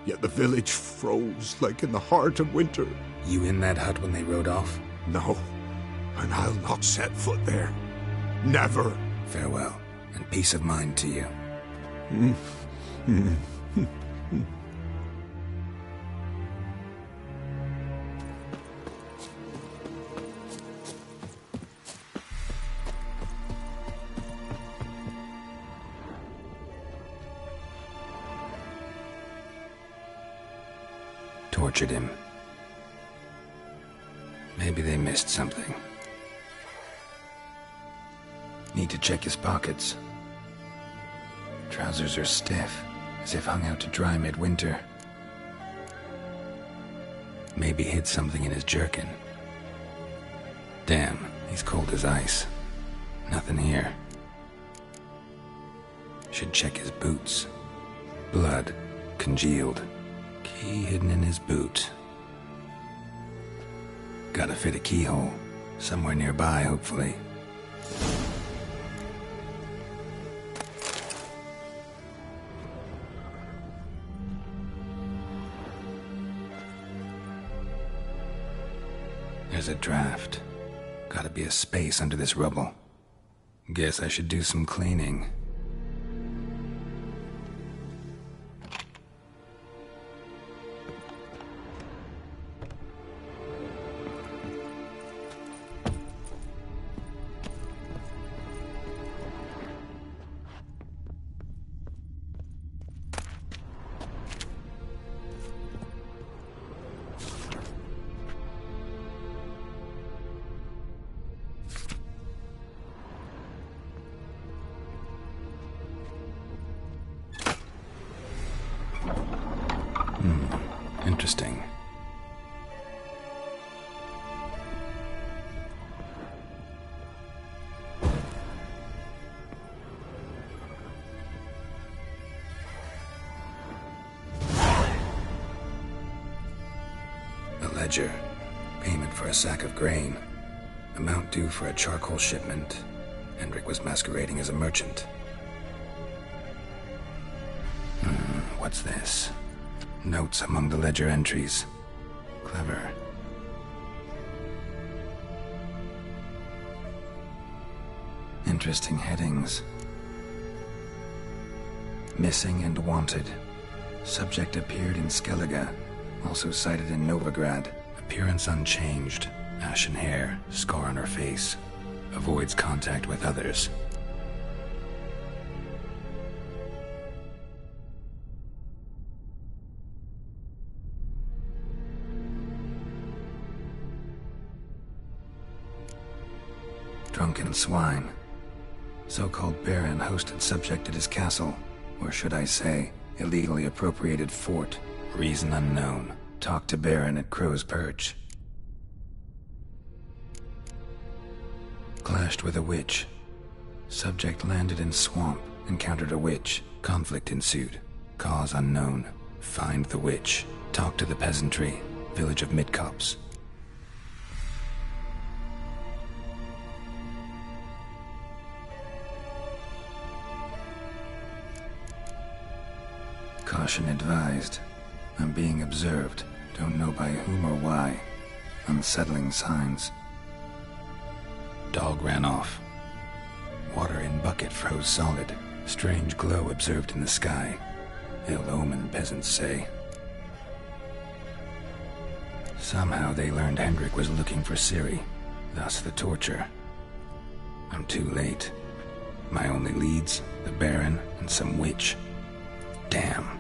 Yet the village froze like in the heart of winter. You in that hut when they rode off? No, and I'll not set foot there. Never. Farewell, and peace of mind to you. Tortured him. Maybe they missed something. Need to check his pockets. Trousers are stiff, as if hung out to dry midwinter. Maybe hid something in his jerkin. Damn, he's cold as ice. Nothing here. Should check his boots. Blood, congealed. Key hidden in his boot. Gotta fit a keyhole. Somewhere nearby, hopefully. There's a draft. Gotta be a space under this rubble. Guess I should do some cleaning. Interesting. A ledger. Payment for a sack of grain. Amount due for a charcoal shipment. Hendrik was masquerading as a merchant. What's this? Notes among the ledger entries. Clever. Interesting headings. Missing and wanted. Subject appeared in Skellige. Also sighted in Novigrad. Appearance unchanged. Ashen hair. Scar on her face. Avoids contact with others. Drunken swine. So-called Baron hosted subject at his castle, or should I say, illegally appropriated fort. Reason unknown. Talked to Baron at Crow's Perch. Clashed with a witch. Subject landed in swamp, encountered a witch. Conflict ensued. Cause unknown. Find the witch. Talk to the peasantry. Village of Midcopse. Caution advised. I'm being observed. Don't know by whom or why. Unsettling signs. Dog ran off. Water in bucket froze solid. Strange glow observed in the sky. Ill omen, peasants say. Somehow they learned Hendrik was looking for Ciri. Thus the torture. I'm too late. My only leads, the Baron and some witch. Damn.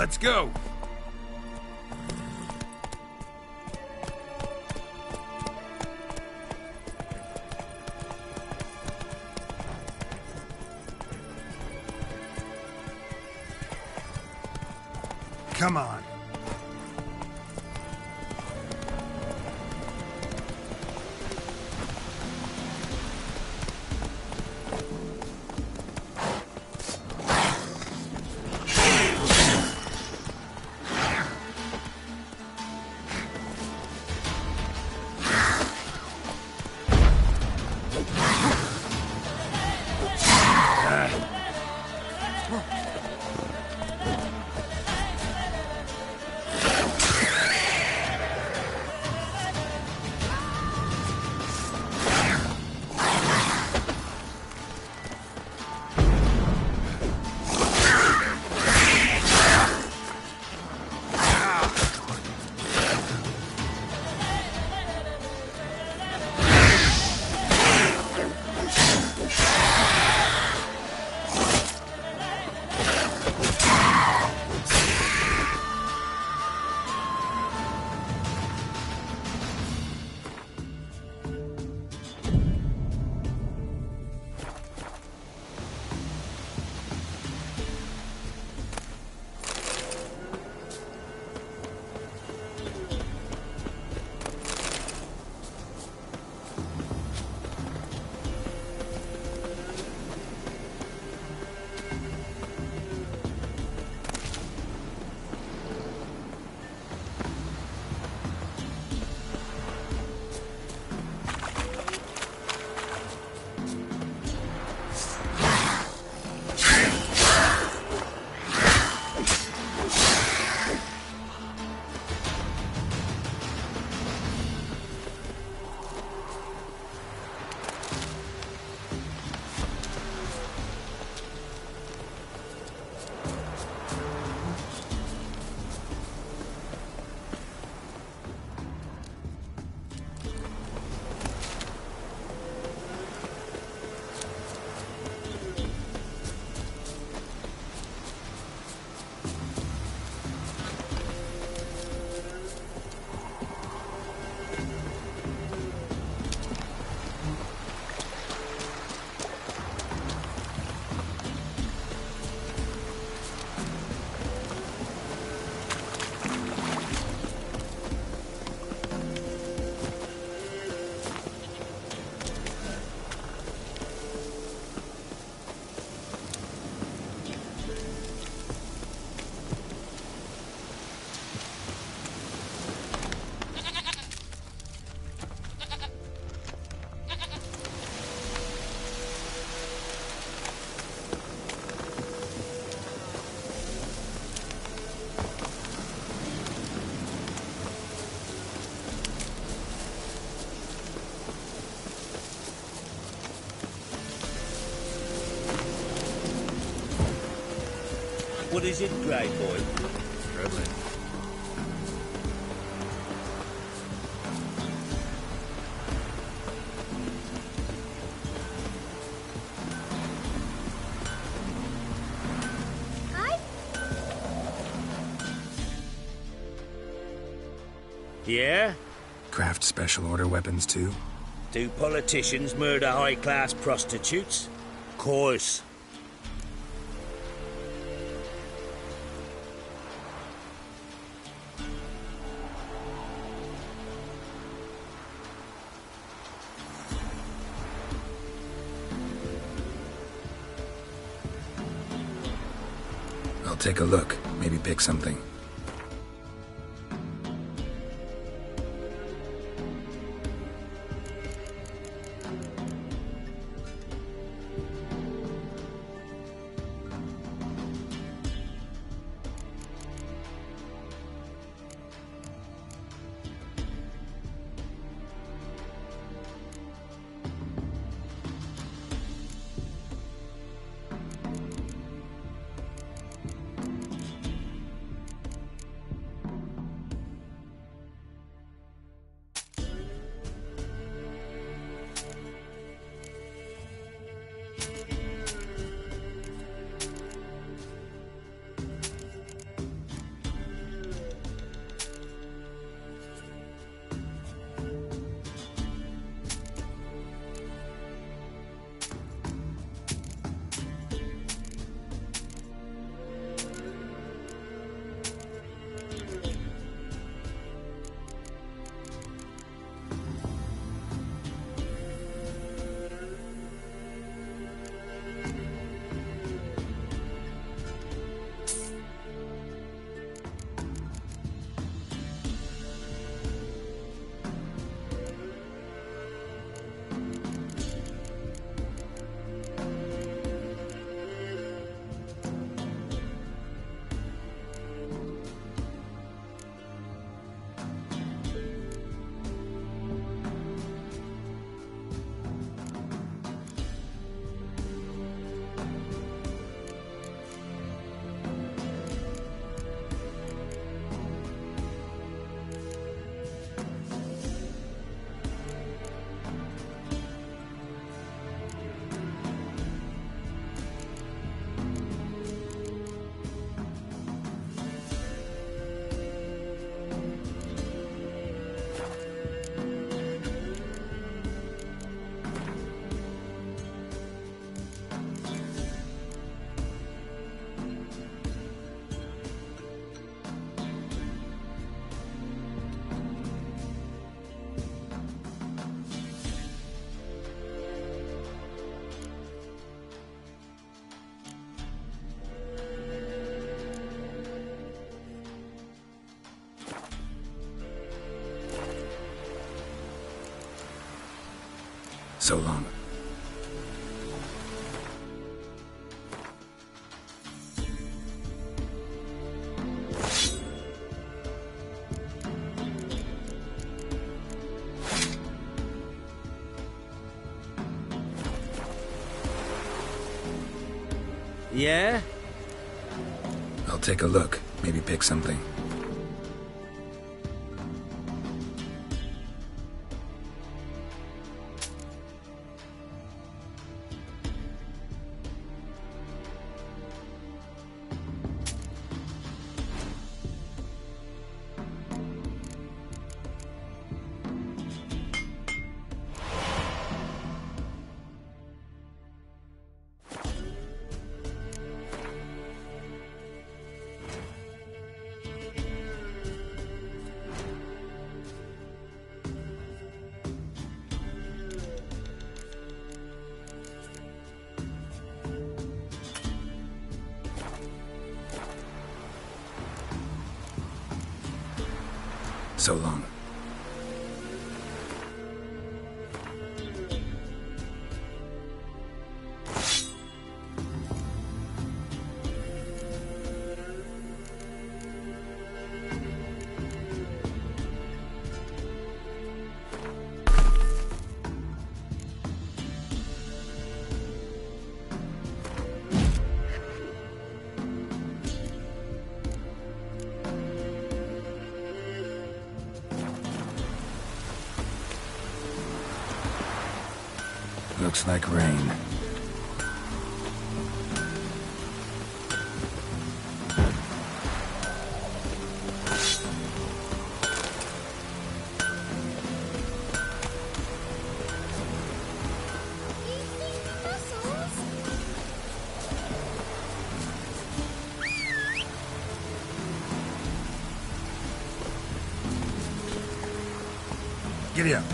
Let's go! Come on. What is it, Grey Boy? Struggling. Yeah? Craft special order weapons too? Do politicians murder high-class prostitutes? Course. I'll take a look, maybe pick something. So long. Yeah? I'll take a look. Maybe pick something. So long. Looks like rain. Giddy up.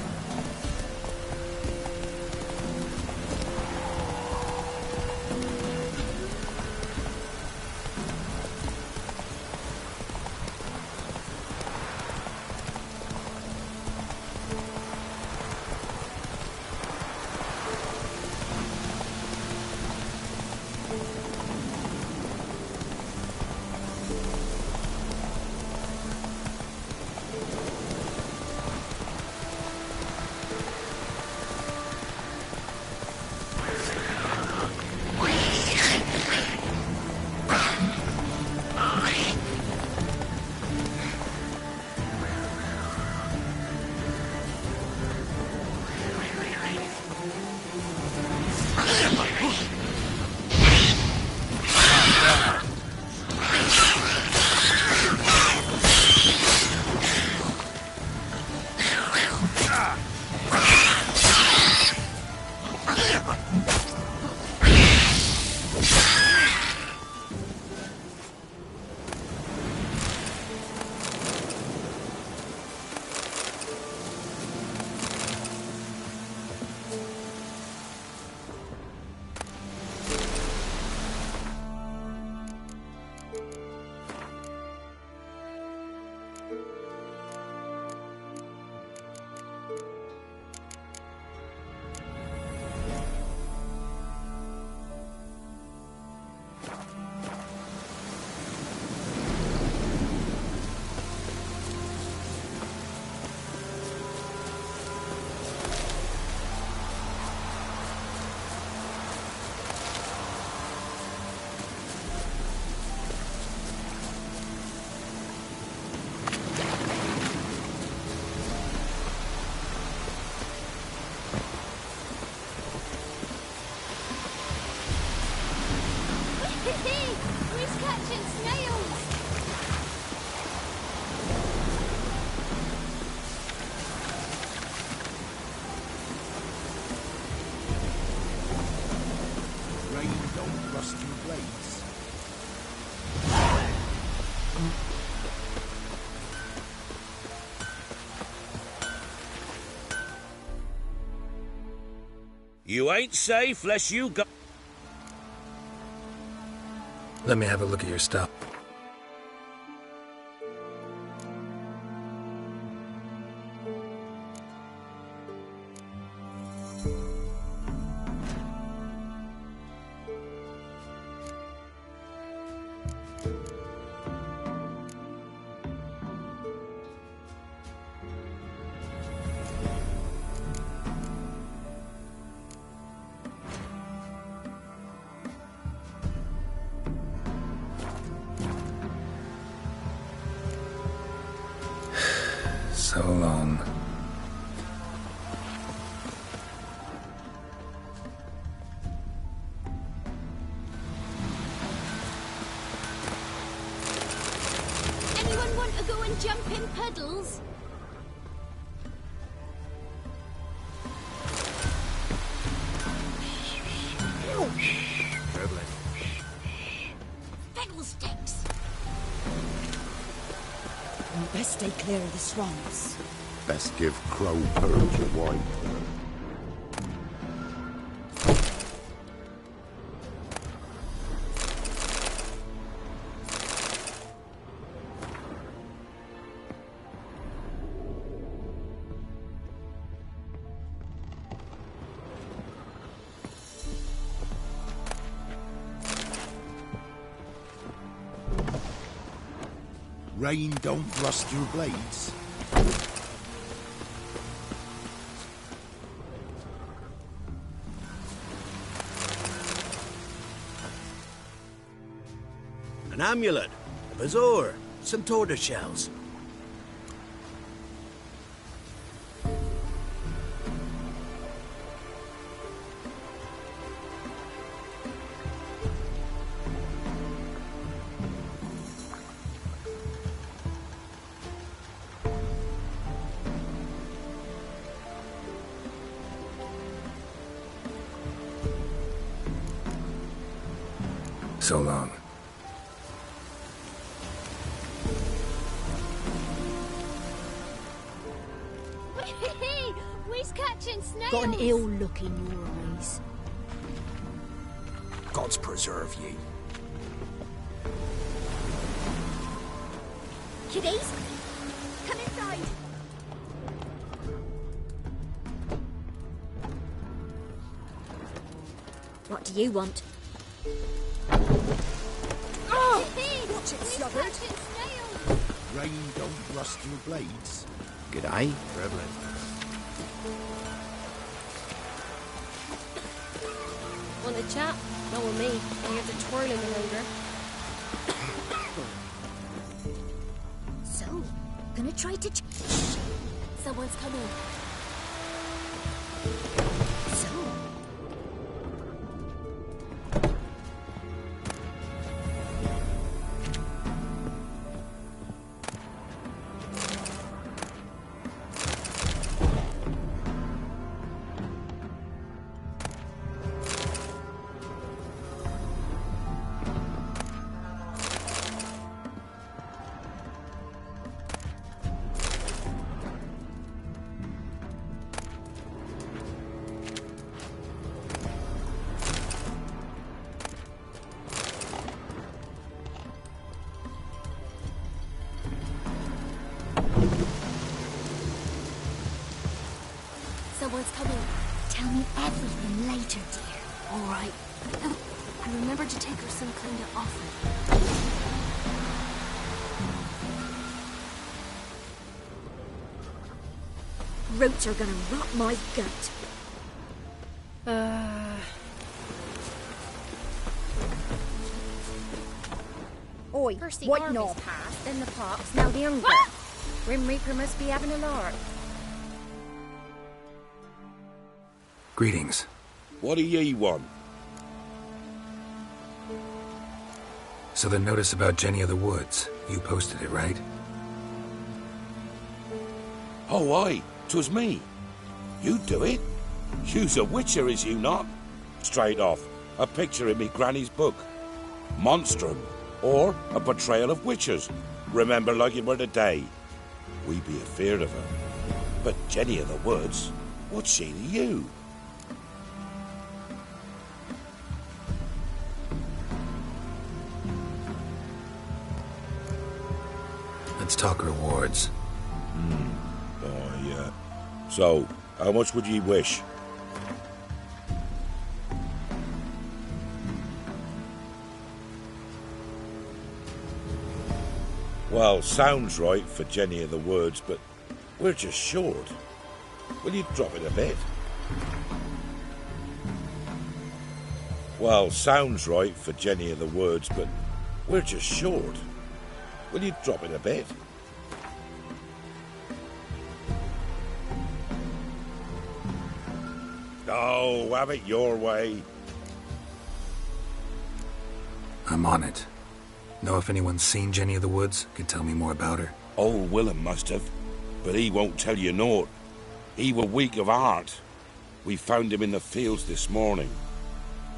Who's catching snails? Rain don't rust your blades. You ain't safe lest you go. Let me have a look at your stuff. jumping puddles. Fiddlesticks! Best stay clear of the swamps. Best give Crow Purge a wipe. Rain don't rust your blades. An amulet, a bazaar, some tortoise shells. So long. We's catching snails. Got an ill look in your eyes. Gods preserve ye. Kiddies, come inside. What do you want? Watch it, sluggard. Rain don't rust your blades. G'day. Traveling. Want a chat? Not with me. I'm here to twirl in the longer. So, gonna try to... Someone's coming. So... Someone's coming. Tell me everything later, dear. All right. I remember to take her some kind of offer. Roots are gonna rot my gut. Oi, First the white army's knob. passed, then the pox, now the hunger. Grim Reaper must be having a lark. Greetings. What do ye want? So the notice about Jenny of the Woods, you posted it, right? Oh, aye, 'twas me. You do it? You's a witcher, is you not? Straight off, a picture in me granny's book. Monstrum, or a portrayal of witchers. Remember like it were the day. We be afeard of her. But Jenny of the Woods, what's she to you? Let's talk rewards. Oh, yeah. So, how much would ye wish? Well, sounds right for Jenny of the Woods, but we're just short. Will you drop it a bit? Well, sounds right for Jenny of the Woods, but we're just short. Will you drop it a bit? Oh, have it your way. I'm on it. Know if anyone's seen Jenny of the Woods? Could tell me more about her. Old Willem must have, but he won't tell you naught. He were weak of heart. We found him in the fields this morning.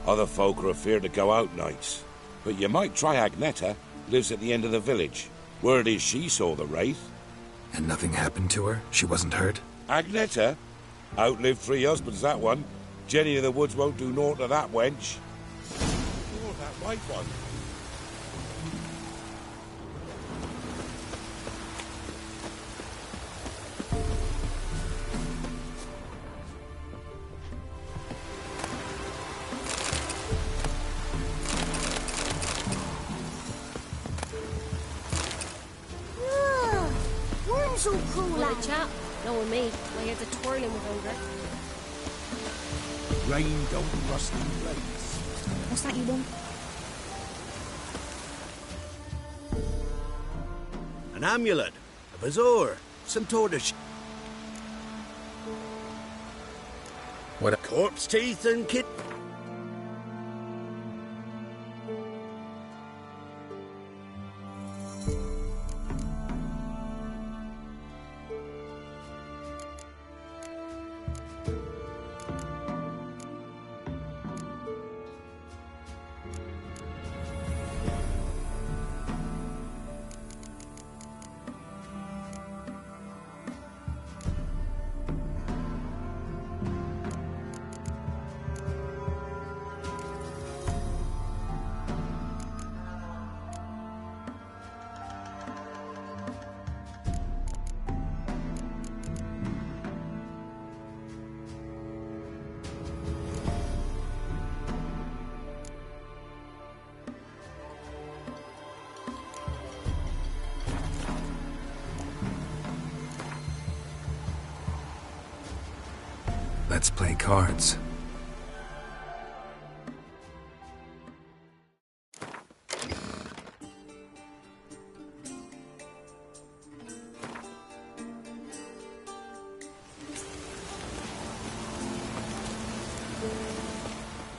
Other folk are afeard to go out nights. But you might try Agneta, lives at the end of the village. Word is she saw the wraith. And nothing happened to her? She wasn't hurt? Agneta? Outlived 3 husbands, that one. Jenny of the Woods won't do naught to that wench. Oh, that white one. Worms all crawl Well, out. chap, knowing me, my head's a twirling with hunger. Rain don't rust in place. What's that you want? An amulet, a bazaar, some tortoise. What? Corpse teeth and kid. Let's play cards.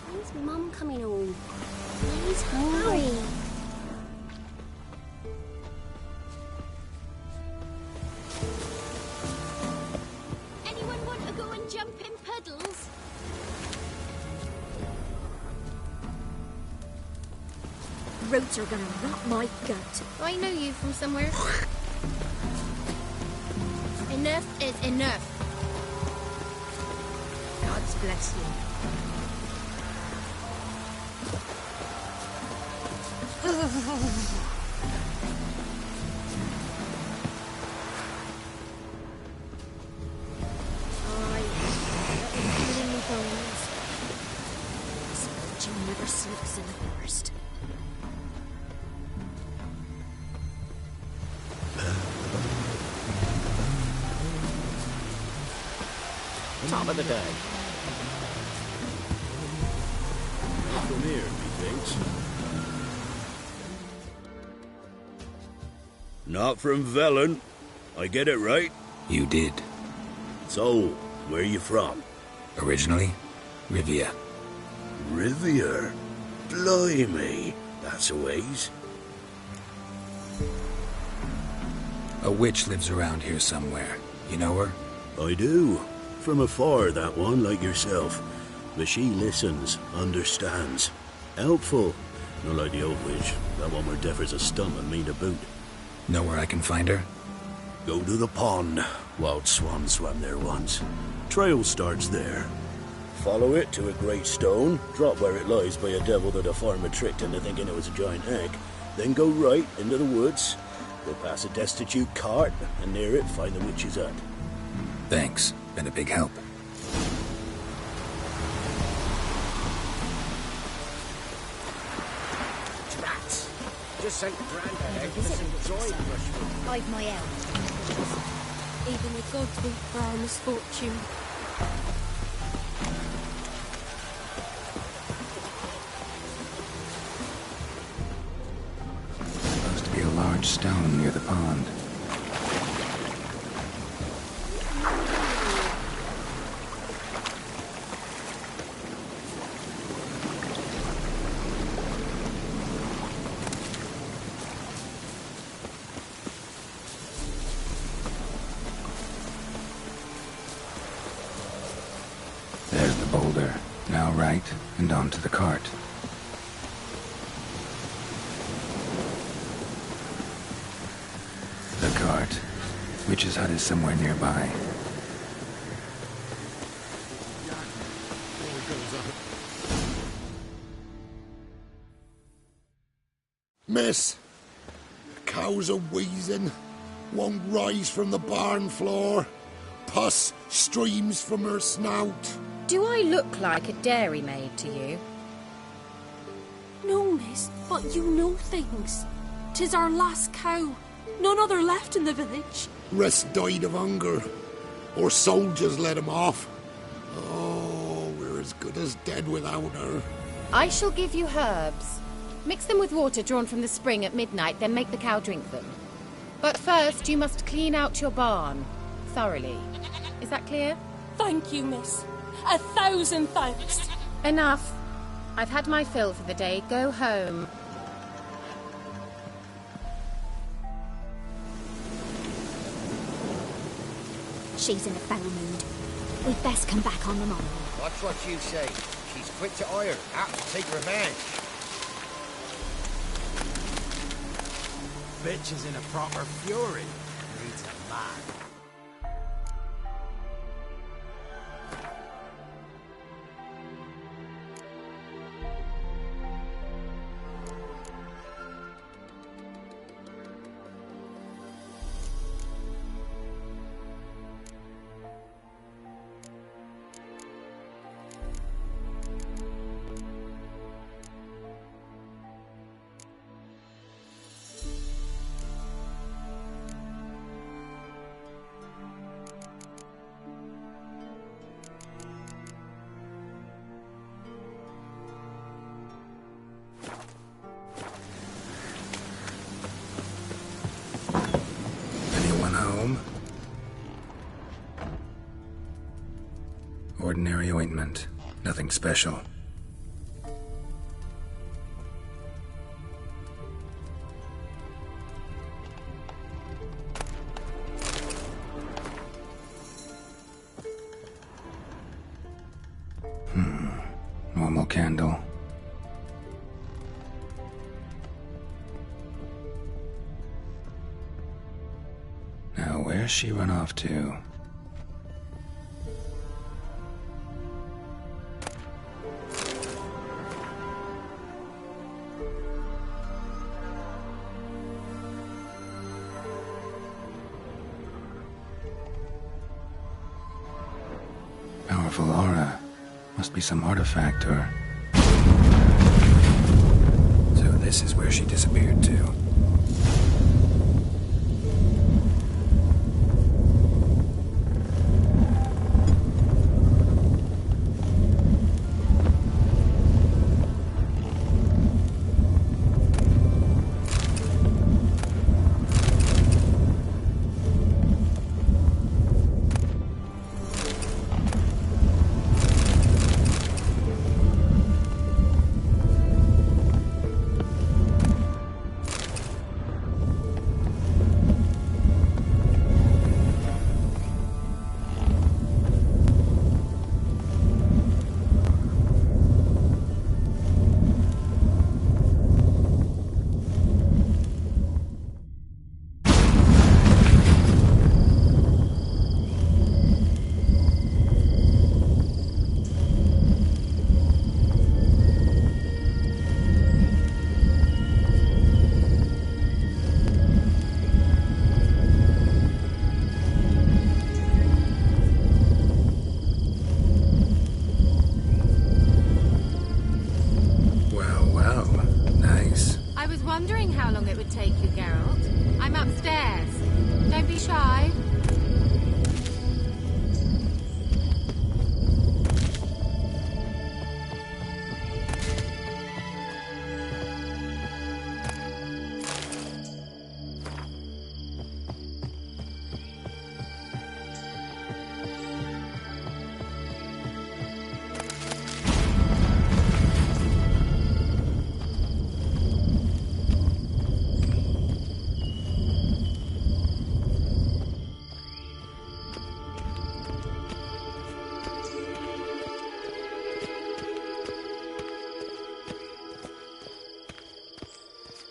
When's Mum coming home? He's hungry. Anyone want to go and jump in puddles? Roots are gonna rot my gut. I know you from somewhere. Enough is enough. God's bless you. Scorching never sleeps in the forest. Top of the day. From here, methinks. Not from Velen. I get it right? You did. So, where you from? Originally, Rivia. Rivia? Blimey. That's a ways. A witch lives around here somewhere. You know her? I do. From afar, that one, like yourself. But she listens, understands. Helpful. Not like the old witch. That one were deaf as a stump and mean to boot. Know where I can find her? Go to the pond. Wild Swan swam there once. Trail starts there. Follow it to a great stone, drop where it lies by a devil that a farmer tricked into thinking it was a giant egg, then go right into the woods, go past a destitute cart, and near it find the witch's hut. Thanks. Been a big help. Rats! Just sent Grandad for some joy brushwood. Hide my elf. Even the gods weep for our misfortune. Supposed to be a large stone near the pond. There's the boulder. Now right, and onto the cart. The cart. Witch's hut is somewhere nearby. Miss, the cows are wheezing, won't rise from the barn floor. Pus streams from her snout. Do I look like a dairymaid to you? No, miss, but you know things. 'Tis our last cow. None other left in the village. Rest died of hunger, or soldiers let him off. Oh, we're as good as dead without her. I shall give you herbs. Mix them with water drawn from the spring at midnight, then make the cow drink them. But first, you must clean out your barn. Thoroughly. Is that clear? Thank you, miss. 1,000 thanks. Enough. I've had my fill for the day. Go home. She's in a foul mood. We'd best come back on the morrow. That's what you say. She's quick to ire, apt to take revenge. Bitch is in a proper fury. Needs a man. Ordinary ointment. Nothing special. Normal candle. Now, where's she run off to? Powerful aura. Must be some artifact or... So this is where she disappeared to.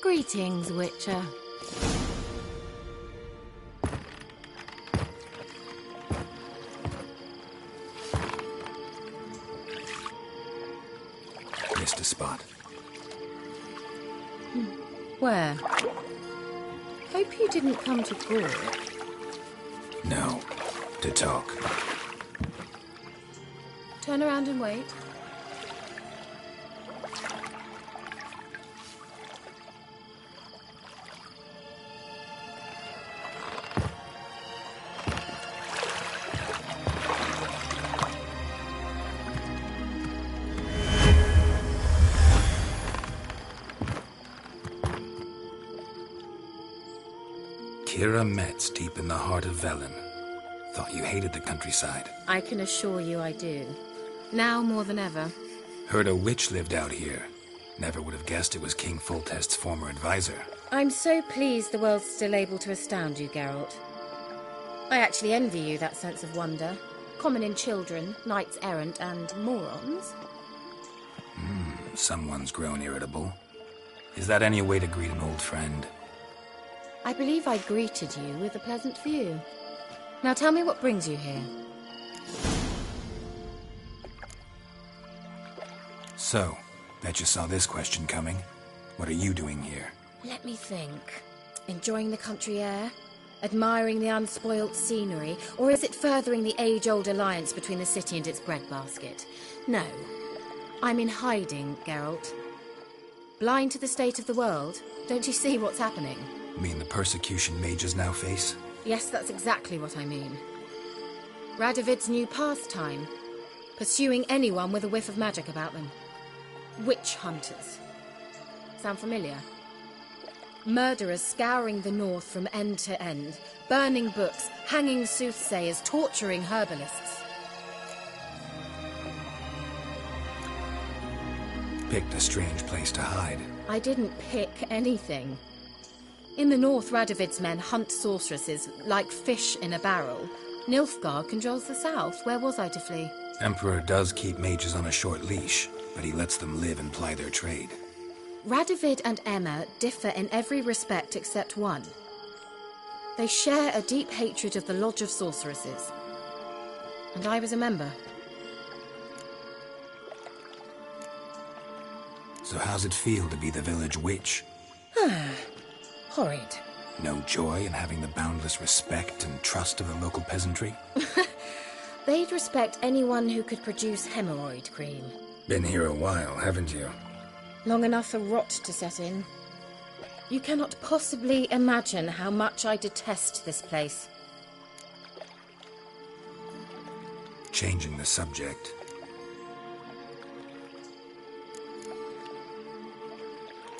Greetings, Witcher. Missed a spot. Where? Hope you didn't come to Gore. No. To talk. Turn around and wait. Kira Metz, deep in the heart of Velen. Thought you hated the countryside. I can assure you I do. Now more than ever. Heard a witch lived out here. Never would have guessed it was King Foltest's former advisor. I'm so pleased the world's still able to astound you, Geralt. I actually envy you that sense of wonder. Common in children, knights errant, and morons. Someone's grown irritable. Is that any way to greet an old friend? I believe I greeted you with a pleasant view. Now tell me what brings you here. So, bet you saw this question coming. What are you doing here? Let me think. Enjoying the country air? Admiring the unspoilt scenery? Or is it furthering the age-old alliance between the city and its breadbasket? No. I'm in hiding, Geralt. Blind to the state of the world? Don't you see what's happening? Mean the persecution mages now face? Yes, that's exactly what I mean. Radovid's new pastime. Pursuing anyone with a whiff of magic about them. Witch hunters. Sound familiar? Murderers scouring the north from end to end. Burning books, hanging soothsayers, torturing herbalists. Picked a strange place to hide. I didn't pick anything. In the north, Radovid's men hunt sorceresses like fish in a barrel. Nilfgaard controls the south. Where was I to flee? Emperor does keep mages on a short leash, but he lets them live and ply their trade. Radovid and Emma differ in every respect except one. They share a deep hatred of the Lodge of Sorceresses. And I was a member. So how's it feel to be the village witch? Horrid. No joy in having the boundless respect and trust of the local peasantry? They'd respect anyone who could produce hemorrhoid cream. Been here a while, haven't you? Long enough for rot to set in. You cannot possibly imagine how much I detest this place. Changing the subject.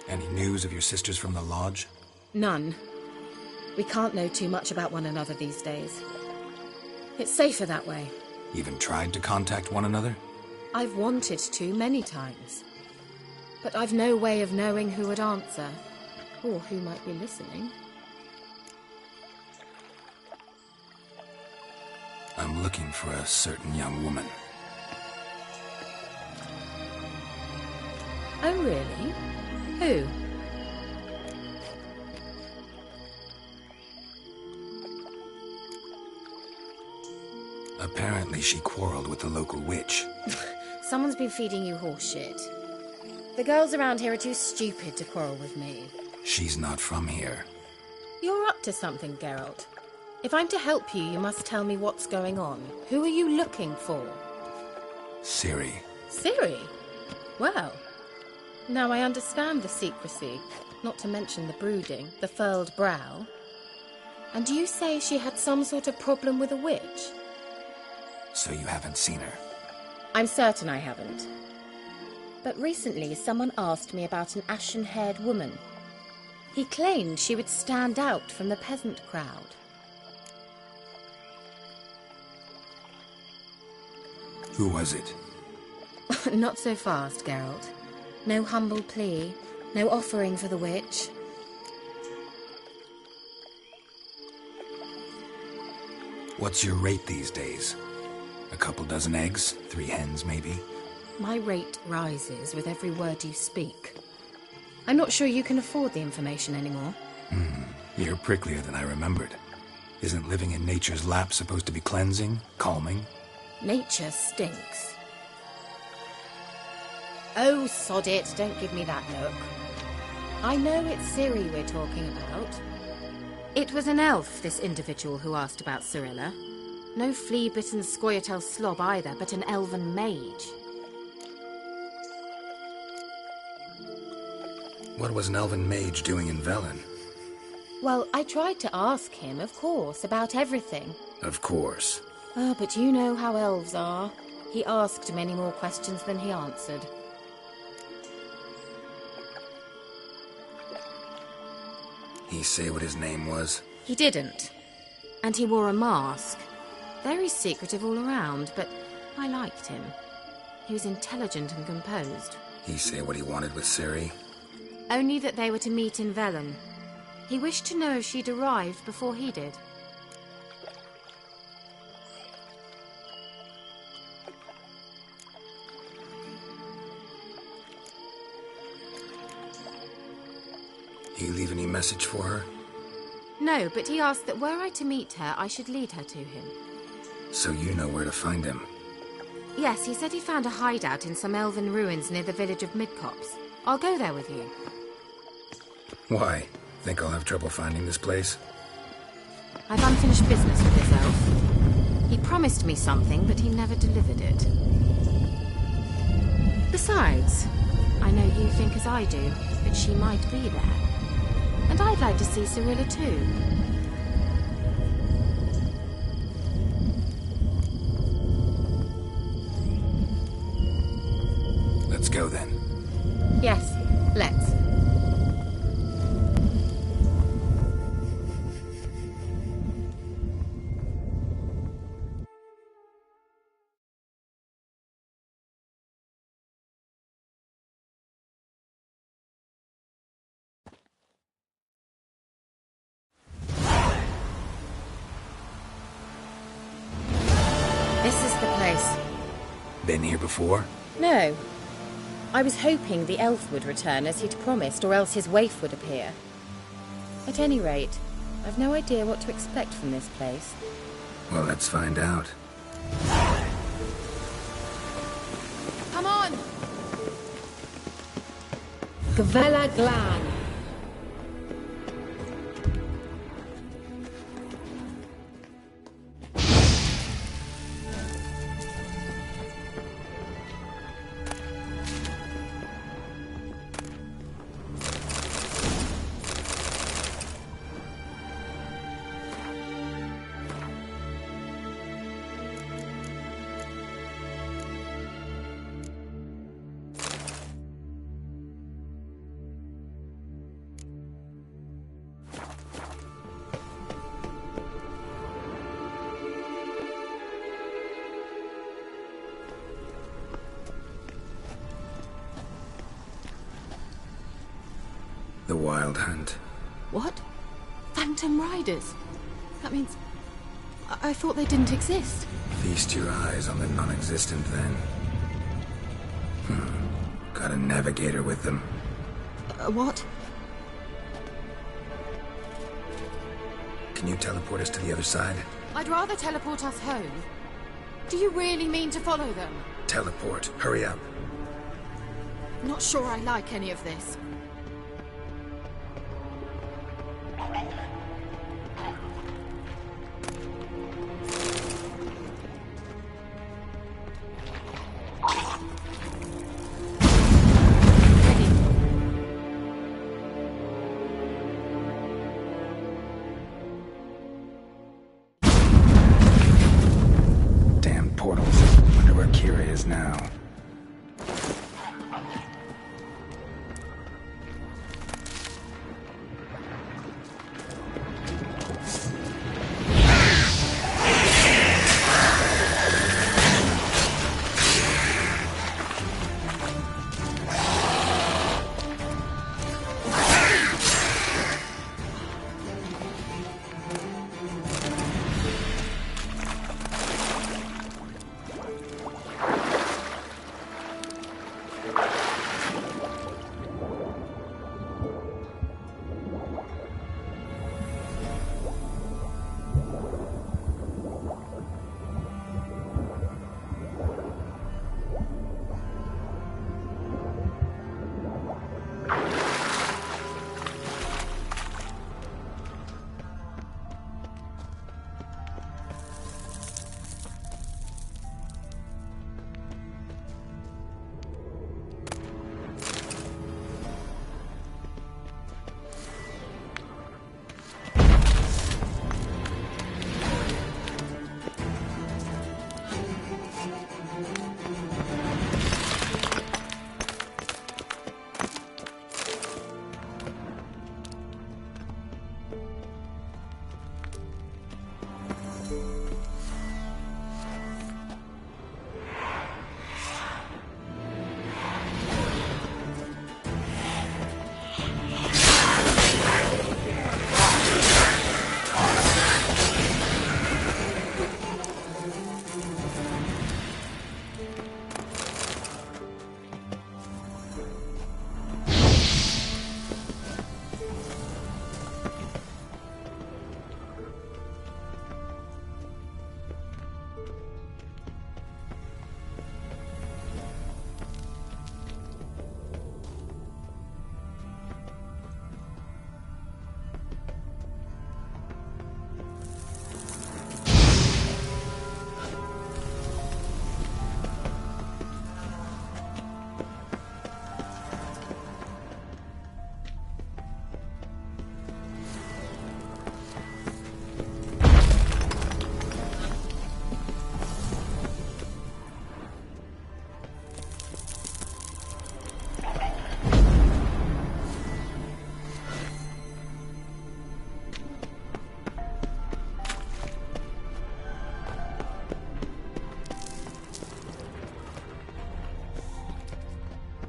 Any news of your sisters from the lodge? None. We can't know too much about one another these days. It's safer that way. Even tried to contact one another? I've wanted to many times. But I've no way of knowing who would answer, or who might be listening. I'm looking for a certain young woman. Oh, really? Who? Apparently she quarreled with the local witch. Someone's been feeding you horseshit. The girls around here are too stupid to quarrel with me. She's not from here. You're up to something, Geralt. If I'm to help you, you must tell me what's going on. Who are you looking for? Ciri. Ciri? Well, now I understand the secrecy, not to mention the brooding, the furled brow. And you say she had some sort of problem with a witch? So you haven't seen her? I'm certain I haven't. But recently someone asked me about an ashen-haired woman. He claimed she would stand out from the peasant crowd. Who was it? Not so fast, Geralt. No humble plea, no offering for the witch. What's your rate these days? A couple dozen eggs? 3 hens, maybe? My rate rises with every word you speak. I'm not sure you can afford the information anymore. You're pricklier than I remembered. Isn't living in nature's lap supposed to be cleansing, calming? Nature stinks. Oh, sod it. Don't give me that look. I know it's Ciri we're talking about. It was an elf, this individual who asked about Cirilla. No flea-bitten Scoia'tael slob either, but an elven mage. What was an elven mage doing in Velen? Well, I tried to ask him, of course, about everything. Of course. Oh, but you know how elves are. He asked many more questions than he answered. He say what his name was? He didn't. And he wore a mask. Very secretive all around, but I liked him. He was intelligent and composed. He say what he wanted with Ciri? Only that they were to meet in Velen. He wished to know if she'd arrived before he did. He leave any message for her? No, but he asked that were I to meet her, I should lead her to him. So you know where to find him? Yes, he said he found a hideout in some elven ruins near the village of Midcopse. I'll go there with you. Why? Think I'll have trouble finding this place? I've unfinished business with this elf. He promised me something, but he never delivered it. Besides, I know you think as I do, that she might be there. And I'd like to see Cirilla too. Let's go then. Yes, let's. This is the place. Been here before? No. I was hoping the elf would return as he'd promised, or else his waif would appear. At any rate, I've no idea what to expect from this place. Well, let's find out. Come on! Gavella Glan. The Wild Hunt. What? Phantom Riders? That means... I thought they didn't exist. Feast your eyes on the non-existent then. Got a navigator with them. What? Can you teleport us to the other side? I'd rather teleport us home. Do you really mean to follow them? Teleport. Hurry up. Not sure I like any of this. Damn portals. Wonder where Kira is now.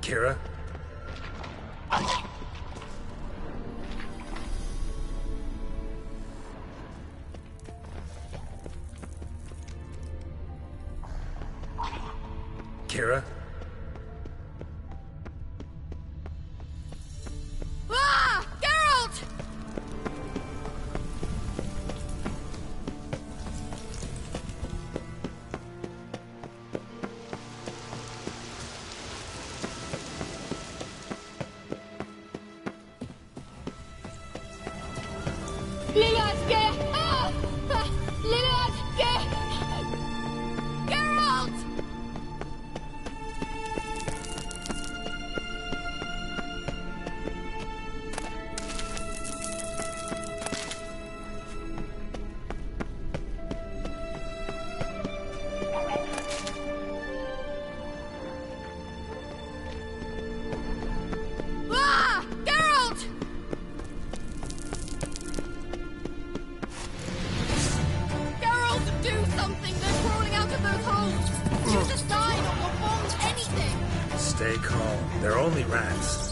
Kira? Kira? Ah! Geralt! Geralt! Ah! Geralt! Geralt, do something! They're crawling out of those holes! Use a sign or your bombs, anything! Stay calm. They're only rats.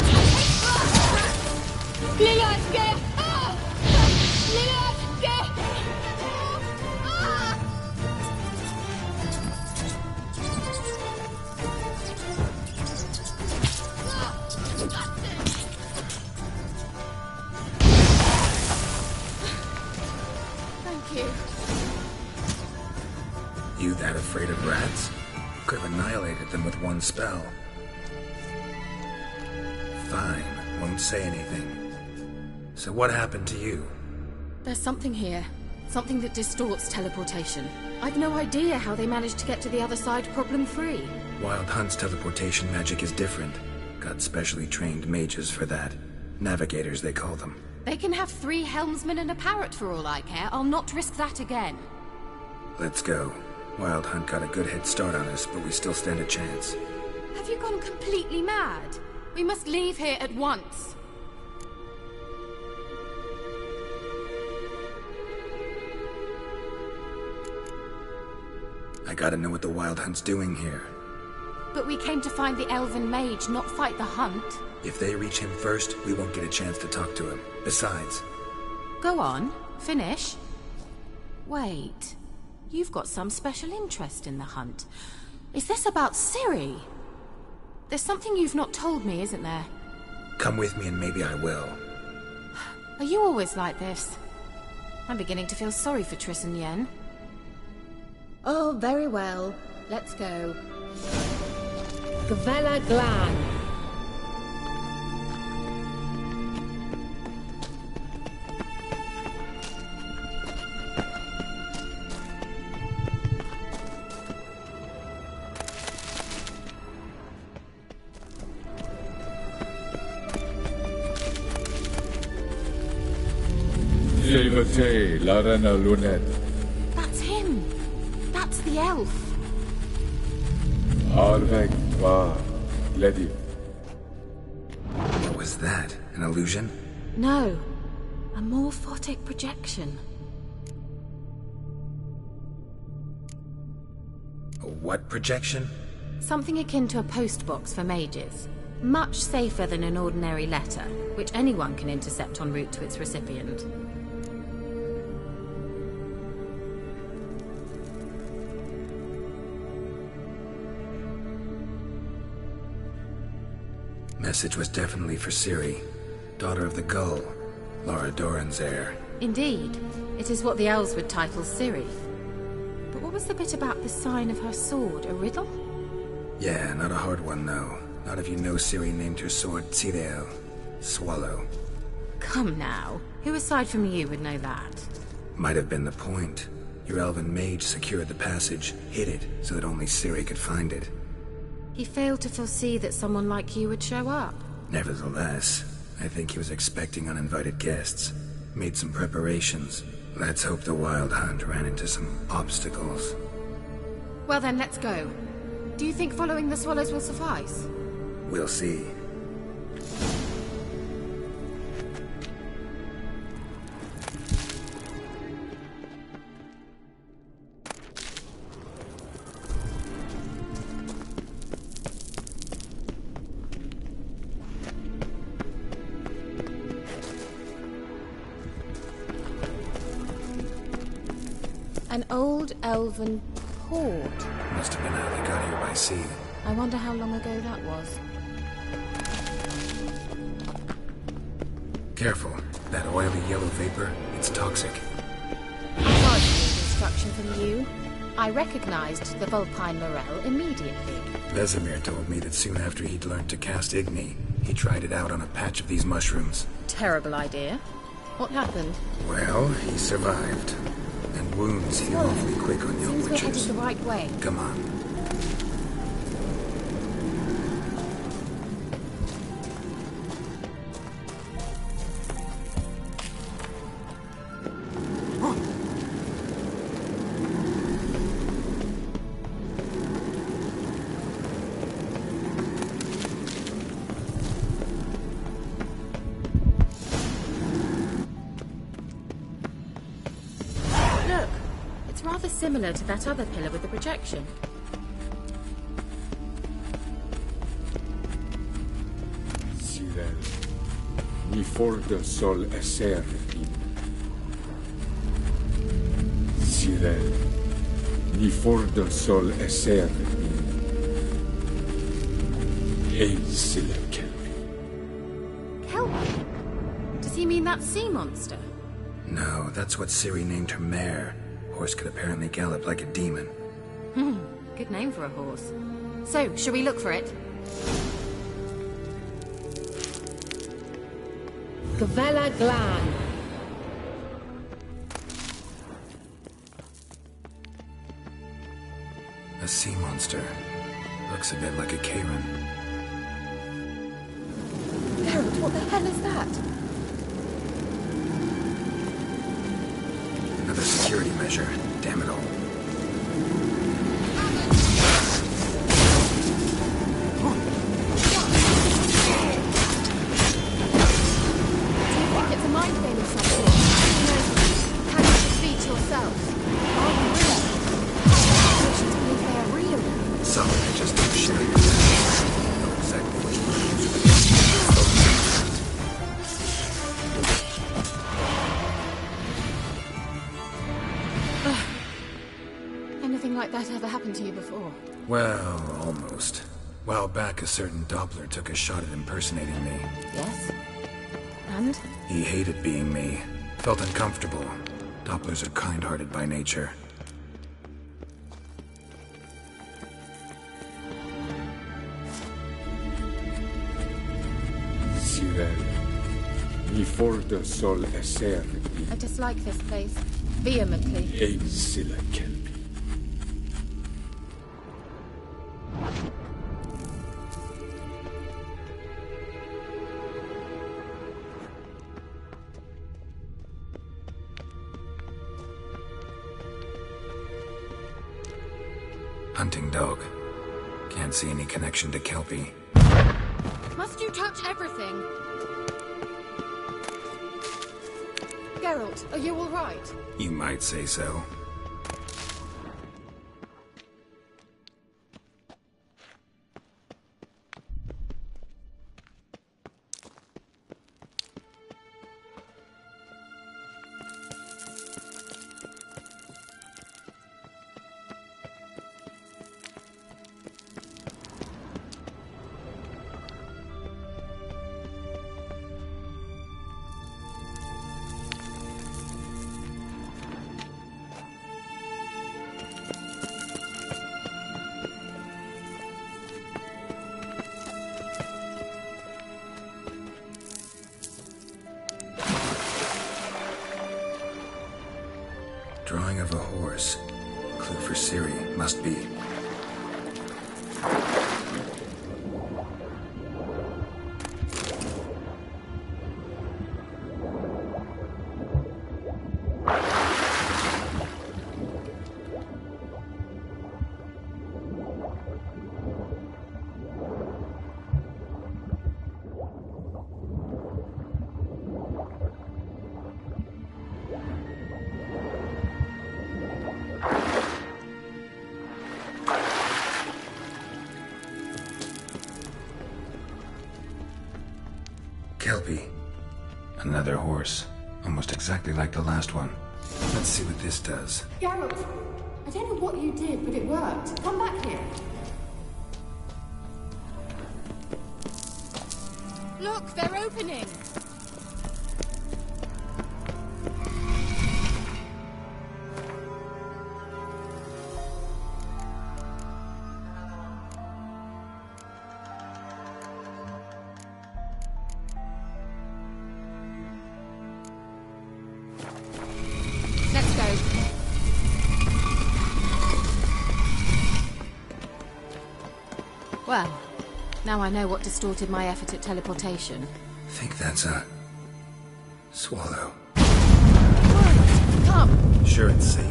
Thank you. You that afraid of rats? Could have annihilated them with one spell. Fine, won't say anything. So what happened to you? There's something here. Something that distorts teleportation. I've no idea how they managed to get to the other side problem-free. Wild Hunt's teleportation magic is different. Got specially trained mages for that. Navigators, they call them. They can have 3 helmsmen and a parrot for all I care. I'll not risk that again. Let's go. Wild Hunt got a good head start on us, but we still stand a chance. Have you gone completely mad? We must leave here at once. I gotta know what the Wild Hunt's doing here. But we came to find the Elven Mage, not fight the hunt. If they reach him first, we won't get a chance to talk to him. Besides... Go on, finish. Wait, you've got some special interest in the hunt. Is this about Ciri? There's something you've not told me, isn't there? Come with me and maybe I will. Are you always like this? I'm beginning to feel sorry for Triss and Yen. Oh, very well. Let's go. Gavella Glan. Silvete, Larena Lunet. That's him. That's the elf. Arvek Twa, Ledi. What was that? An illusion? No. A morphotic projection. A what projection? Something akin to a postbox for mages. Much safer than an ordinary letter, which anyone can intercept en route to its recipient. Message was definitely for Ciri, daughter of the Gull, Lara Doran's heir. Indeed. It is what the elves would title Ciri. But what was the bit about the sign of her sword? A riddle? Yeah, not a hard one, though. Not if you know Ciri named her sword Tzidael, Swallow. Come now. Who aside from you would know that? Might have been the point. Your elven mage secured the passage, hid it, so that only Ciri could find it. He failed to foresee that someone like you would show up. Nevertheless, I think he was expecting uninvited guests. Made some preparations. Let's hope the Wild Hunt ran into some obstacles. Well then, let's go. Do you think following the swallows will suffice? We'll see. An old elven port. Must have been how they got here by sea. I wonder how long ago that was. Careful. That oily yellow vapor, it's toxic. Following instruction from you, I recognized the Vulpine Morel immediately. Vesemir told me that soon after he'd learned to cast Igni, he tried it out on a patch of these mushrooms. Terrible idea. What happened? Well, he survived. And wounds heal awfully quick on young Seems we're headed witches. the right way. Come on. Look, it's rather similar to that other pillar with the projection. Sirel, ni forda sol esser in. Sirel, ni forda sol esser in. Ein sile kelpi. Kelpie? Does he mean that sea monster? No, that's what Ciri named her mare. Horse could apparently gallop like a demon. Good name for a horse. So, shall we look for it? Gavella Glan. A sea monster. Looks a bit like a Karen. Geralt, what the hell is that? Another security measure. Damn it all. Do you think it's a mind game or something? You know, can you defeat yourself? Are you real? Patients believe they are real. Some of it just don't share it. Know exactly which Anything like that ever happened to you before? Well, almost. While back, a certain Doppler took a shot at impersonating me. Yes. And? He hated being me. Felt uncomfortable. Dopplers are kind-hearted by nature. Sirel, ni forda sol esser in. I dislike this place. Vehemently. Ein sile kelpi. Hunting dog. Can't see any connection to Kelpie. Must you touch everything? Geralt, are you all right? You might say so. Drawing of a horse. Clue for Ciri, must be. Kelpie. Another horse. Almost exactly like the last one. Let's see what this does. Geralt, I don't know what you did, but it worked. Come back here. Look, they're opening! Let's go. Well, now I know what distorted my effort at teleportation. Think that's a swallow. Come! Sure it's safe.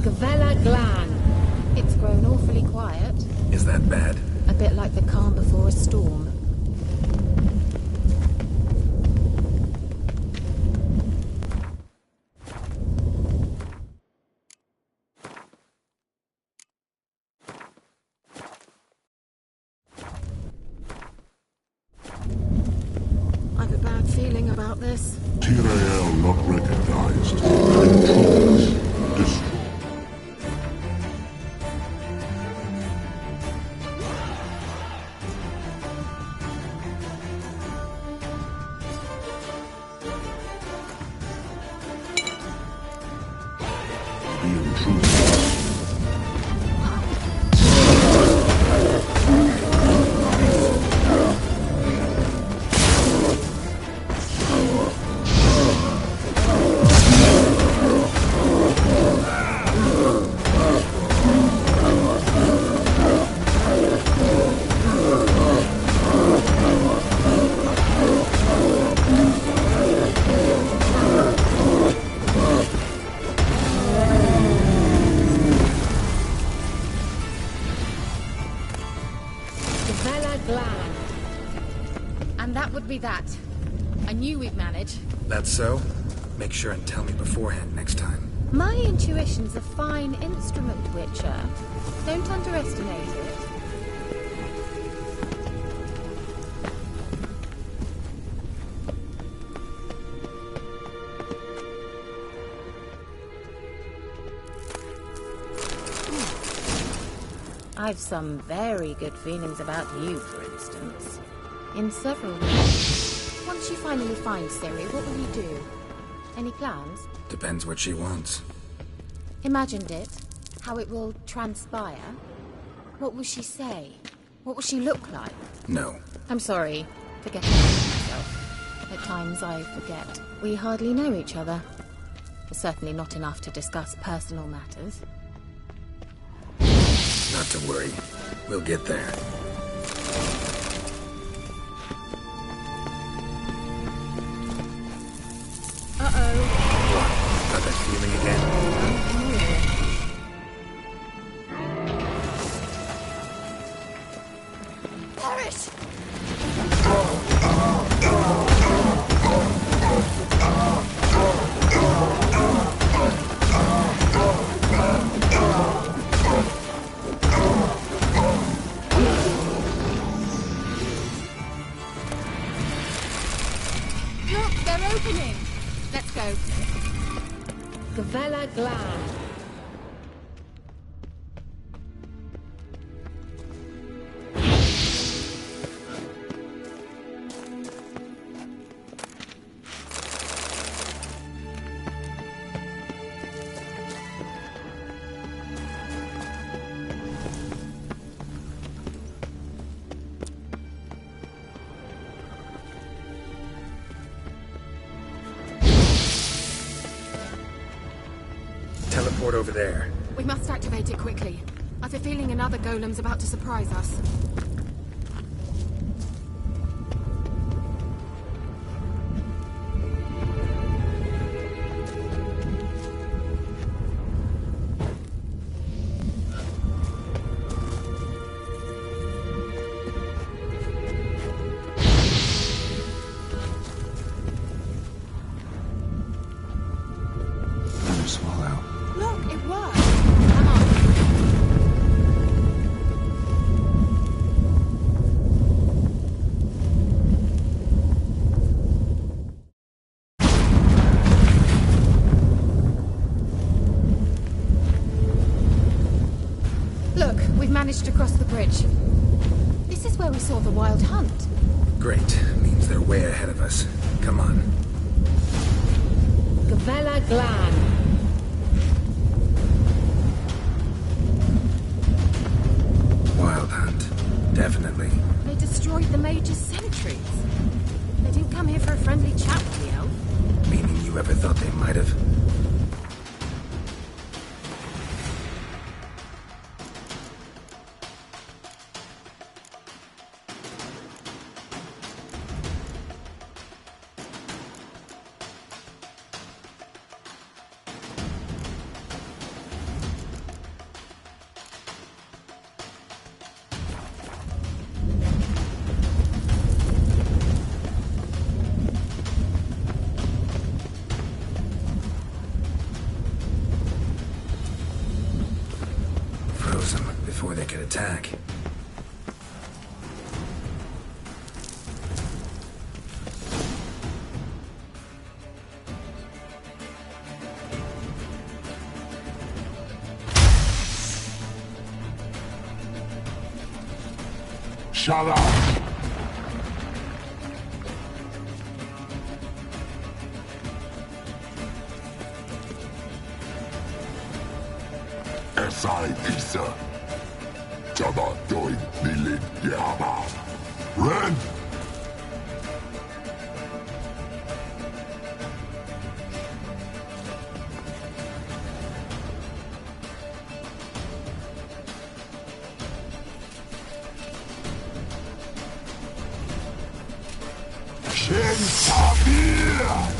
Gavella Glan. It's grown awfully quiet. Is that bad? A bit like the calm before a storm. I've a bad feeling about this. Tyrael not recognized. Intruders destroyed. The intruders. Gavella Glan. And that would be that. I knew we'd manage. That's so? Make sure and tell me beforehand next time. My intuition's a fine instrument, Witcher. Don't underestimate it. I've some very good feelings about you, for instance. In several ways. Once you finally find Ciri, what will you do? Any plans? Depends what she wants. Imagined it. How it will transpire. What will she say? What will she look like? No. I'm sorry. Forgetting myself. At times I forget. We hardly know each other. Certainly not enough to discuss personal matters. Not to worry. We'll get there. Uh-oh. Got that feeling again? Boris! Look, they're opening! Let's go. Gavella Glan. Teleport over there. We must activate it quickly. I've a feeling another golem's about to surprise us. Another swallow. Look, it worked! Come on. managed to cross the bridge. This is where we saw the wild hunt. Great. Means they're way ahead of us. Come on. Gavella Glan. Wild hunt. Definitely. They destroyed the Mage's sentries. They didn't come here for a friendly chat with the elf. Meaning you ever thought they might have? Before they could attack. Shut up! Esai Pisa. Jabba doin nilin yaba. Ren! Shin Sabir!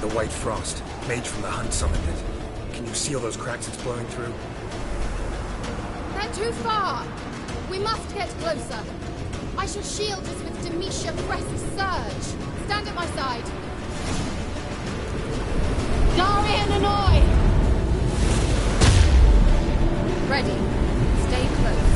The White Frost. Mage from the Hunt summoned it. Can you seal those cracks it's blowing through? They're too far. We must get closer. I shall shield us with Demetia Crest's surge. Stand at my side. Darian Annoy! Ready. Stay close.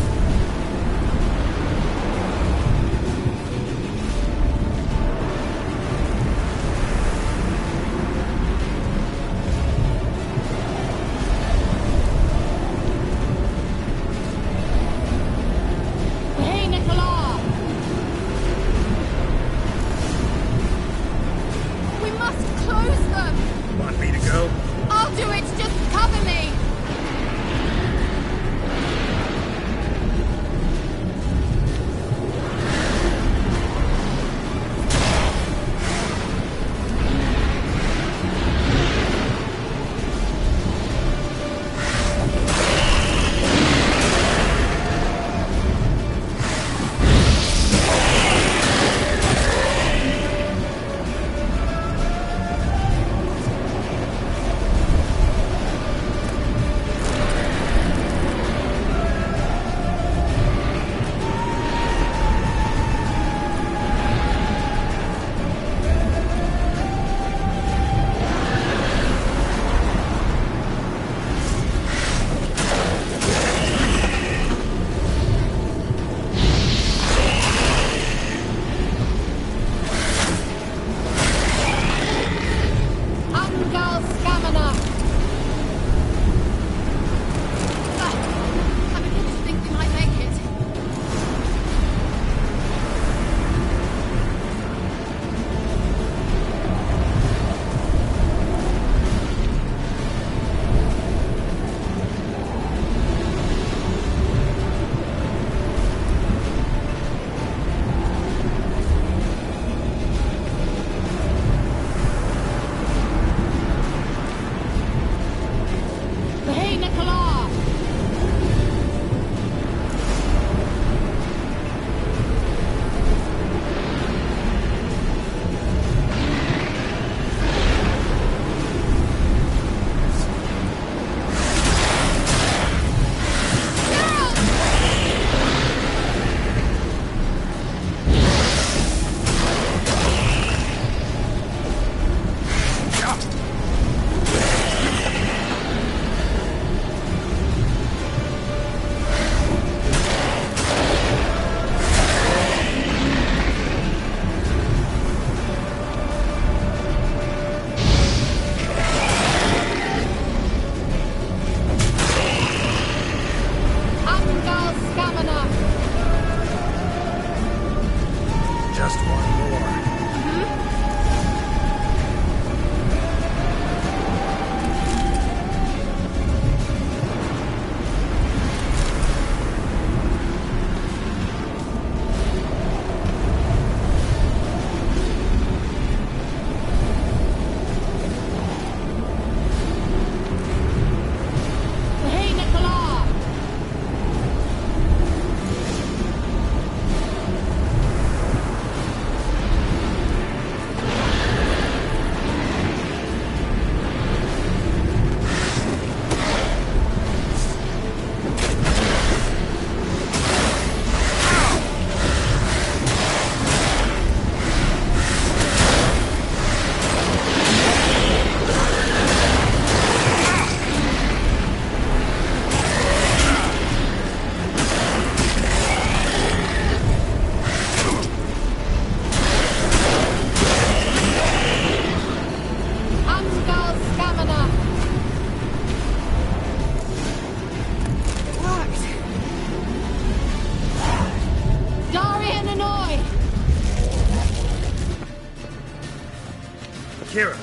Kira!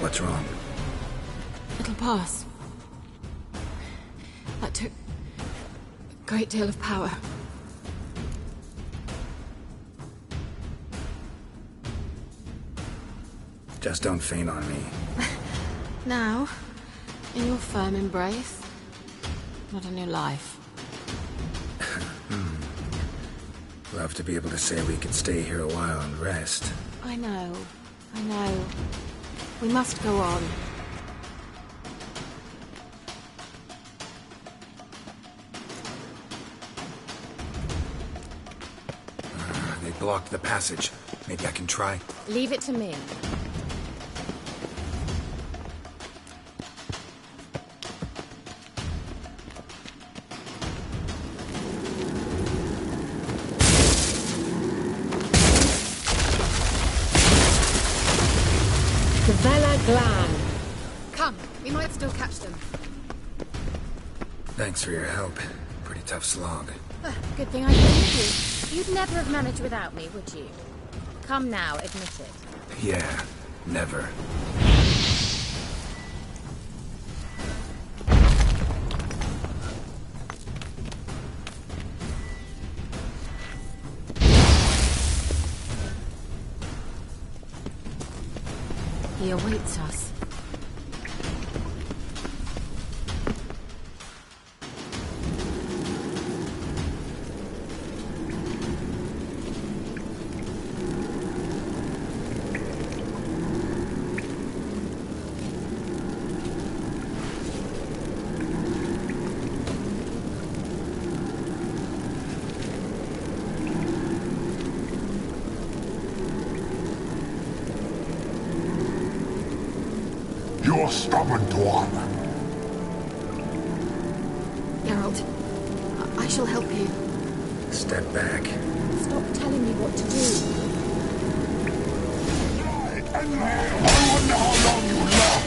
What's wrong? It'll pass. That took a great deal of power. Just don't faint on me. Now, in your firm embrace, not a new life. Love to be able to say we could stay here a while and rest. I know. We must go on. They blocked the passage. Maybe I can try. Leave it to me. Come, we might still catch them. Thanks for your help. Pretty tough slog. Good thing I found you. You'd never have managed without me, would you? Come now, admit it. Yeah, never. He awaits us. You're stubborn, Dwarf. Geralt, I shall help you. Step back. Stop telling me what to do. I wonder how long you last.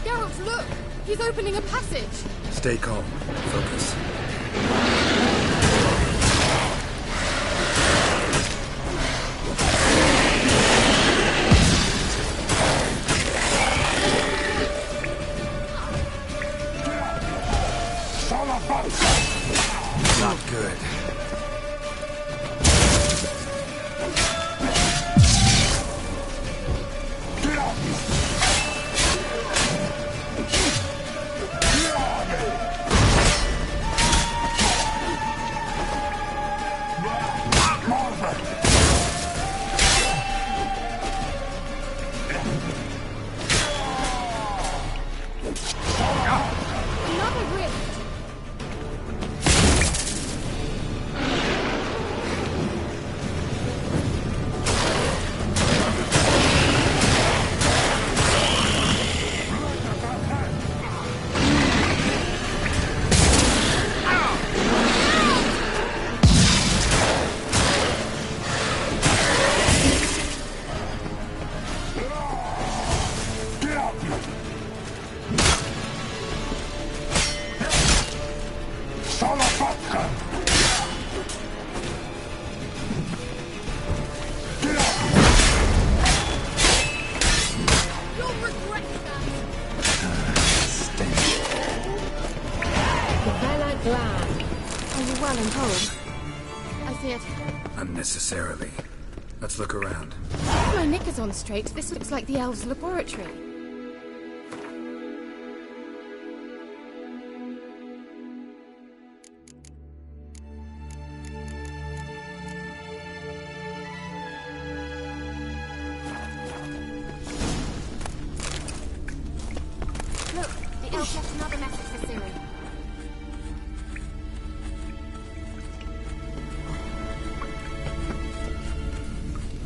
Geralt, look! He's opening a passage! Stay calm. Focus. Not good. Another rift! Well and whole. I feared. Unnecessarily. Let's look around. If my knickers on straight, this looks like the elves' laboratory. Look, the elves left another message for Ciri.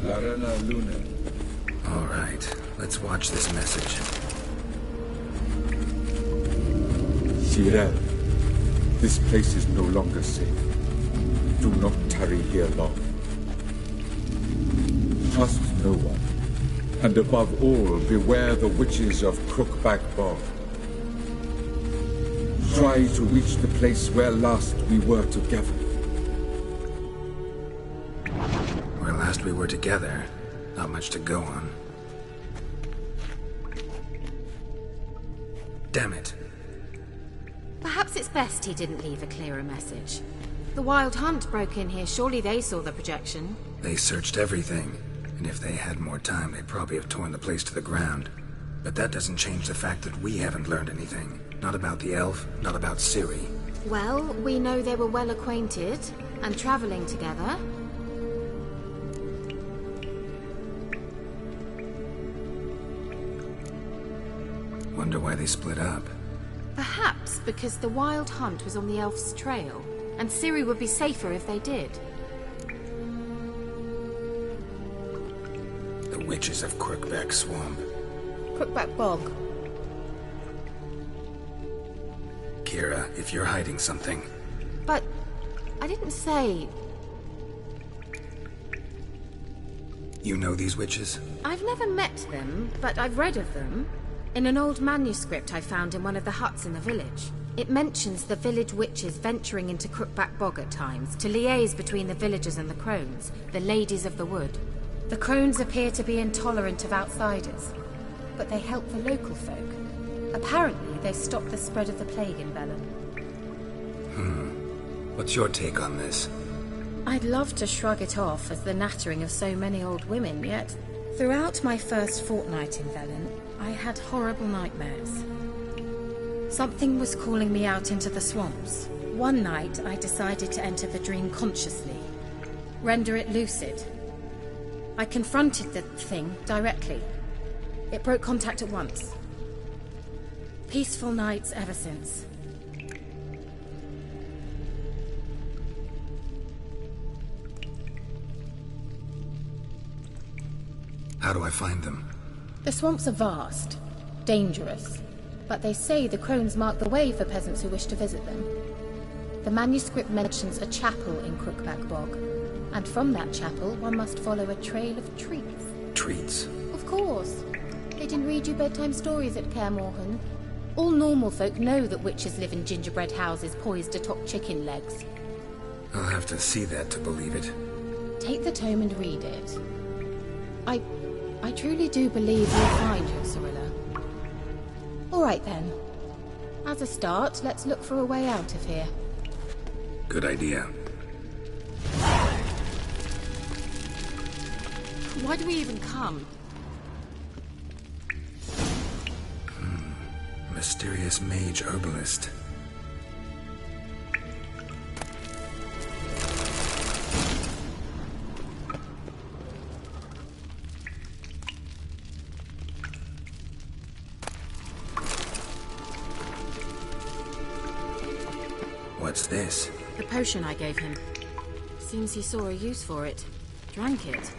Larena Luna. All right. right, let's watch this message. Cyril, this place is no longer safe. Do not tarry here long. Trust no one. And above all, beware the witches of Crookback Bog. Try to reach the place where last we were together. Where last we were together, not much to go on. Damn it. Perhaps it's best he didn't leave a clearer message. The Wild Hunt broke in here. Surely they saw the projection. They searched everything, and if they had more time, they'd probably have torn the place to the ground. But that doesn't change the fact that we haven't learned anything. Not about the elf, not about Ciri. Well, we know they were well acquainted and traveling together. Wonder why they split up. Perhaps because the Wild Hunt was on the elf's trail, and Ciri would be safer if they did. The witches of Crookback Swamp. Crookback Bog. Kira, if you're hiding something... But I didn't say... You know these witches? I've never met them, but I've read of them. In an old manuscript I found in one of the huts in the village. It mentions the village witches venturing into Crookback Bog at times to liaise between the villagers and the crones, the ladies of the wood. The crones appear to be intolerant of outsiders, but they help the local folk. Apparently, they stopped the spread of the plague in Velen. What's your take on this? I'd love to shrug it off as the nattering of so many old women, yet throughout my first fortnight in Velen, I had horrible nightmares. Something was calling me out into the swamps. One night, I decided to enter the dream consciously, render it lucid. I confronted the thing directly. It broke contact at once. Peaceful nights ever since. How do I find them? The swamps are vast, dangerous, but they say the crones mark the way for peasants who wish to visit them. The manuscript mentions a chapel in Crookback Bog, and from that chapel one must follow a trail of treats. Treats? Of course. They didn't read you bedtime stories at Kaer Morhen. All normal folk know that witches live in gingerbread houses poised atop chicken legs. I'll have to see that to believe it. Take the tome and read it. I truly do believe you'll find your Cirilla. All right then. As a start, let's look for a way out of here. Good idea. Why do we even come? Mysterious mage herbalist. What's this? The potion I gave him. Seems he saw a use for it. Drank it.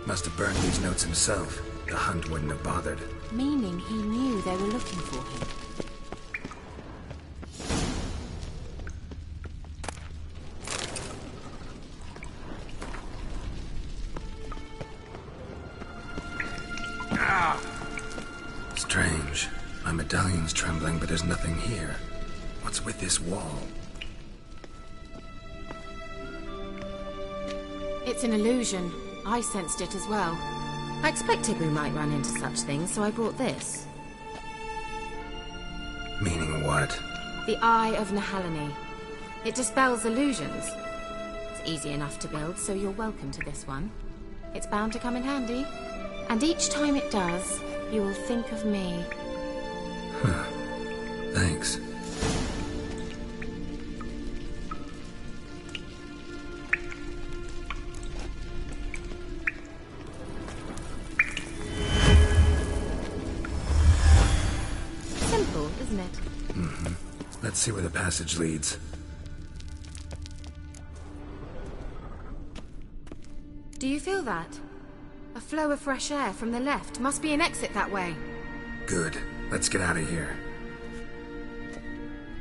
Must have burned these notes himself. The Hunt wouldn't have bothered. Meaning he knew they were looking for him. Strange. My medallion's trembling, but there's nothing here. What's with this wall? It's an illusion. I sensed it as well. I expected we might run into such things, so I brought this. Meaning what? The Eye of Nehaleni. It dispels illusions. It's easy enough to build, so you're welcome to this one. It's bound to come in handy. And each time it does, you will think of me. Huh. Thanks. isn't it? Mm-hmm. Let's see where the passage leads. Do you feel that? A flow of fresh air from the left. Must be an exit that way. Good. Let's get out of here.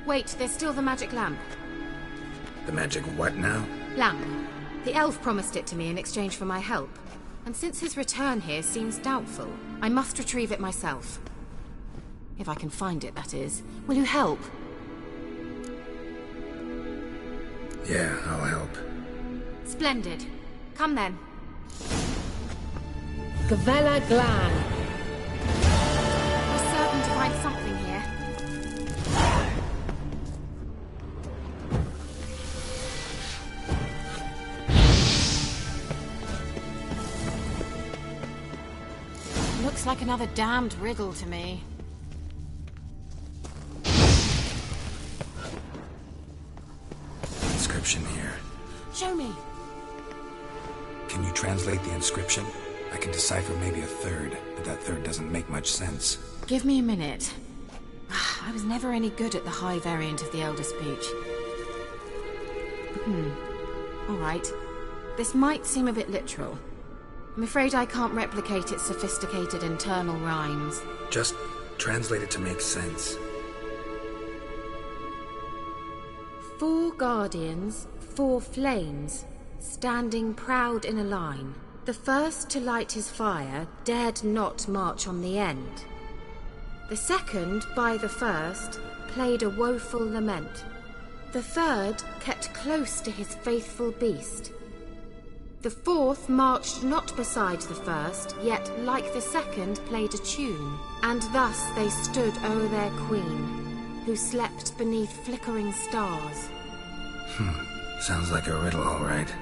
Wait, there's still the magic lamp. The magic what now? Lamp. The elf promised it to me in exchange for my help. And since his return here seems doubtful, I must retrieve it myself. If I can find it, that is. Will you help? Yeah, I'll help. Splendid. Come then. Gavella Glan. We're certain to find something here. Looks like another damned riddle to me. Inscription here. Show me. Can you translate the inscription? I can decipher maybe a third, but that third doesn't make much sense. Give me a minute. I was never any good at the high variant of the Elder Speech. All right. This might seem a bit literal. I'm afraid I can't replicate its sophisticated internal rhymes. Just translate it to make sense. 4 guardians, 4 flames, standing proud in a line. The first to light his fire dared not march on the end. The second, by the first, played a woeful lament. The third kept close to his faithful beast. The fourth marched not beside the first, yet like the second played a tune. And thus they stood o'er their queen, who slept beneath flickering stars. Sounds like a riddle, all right.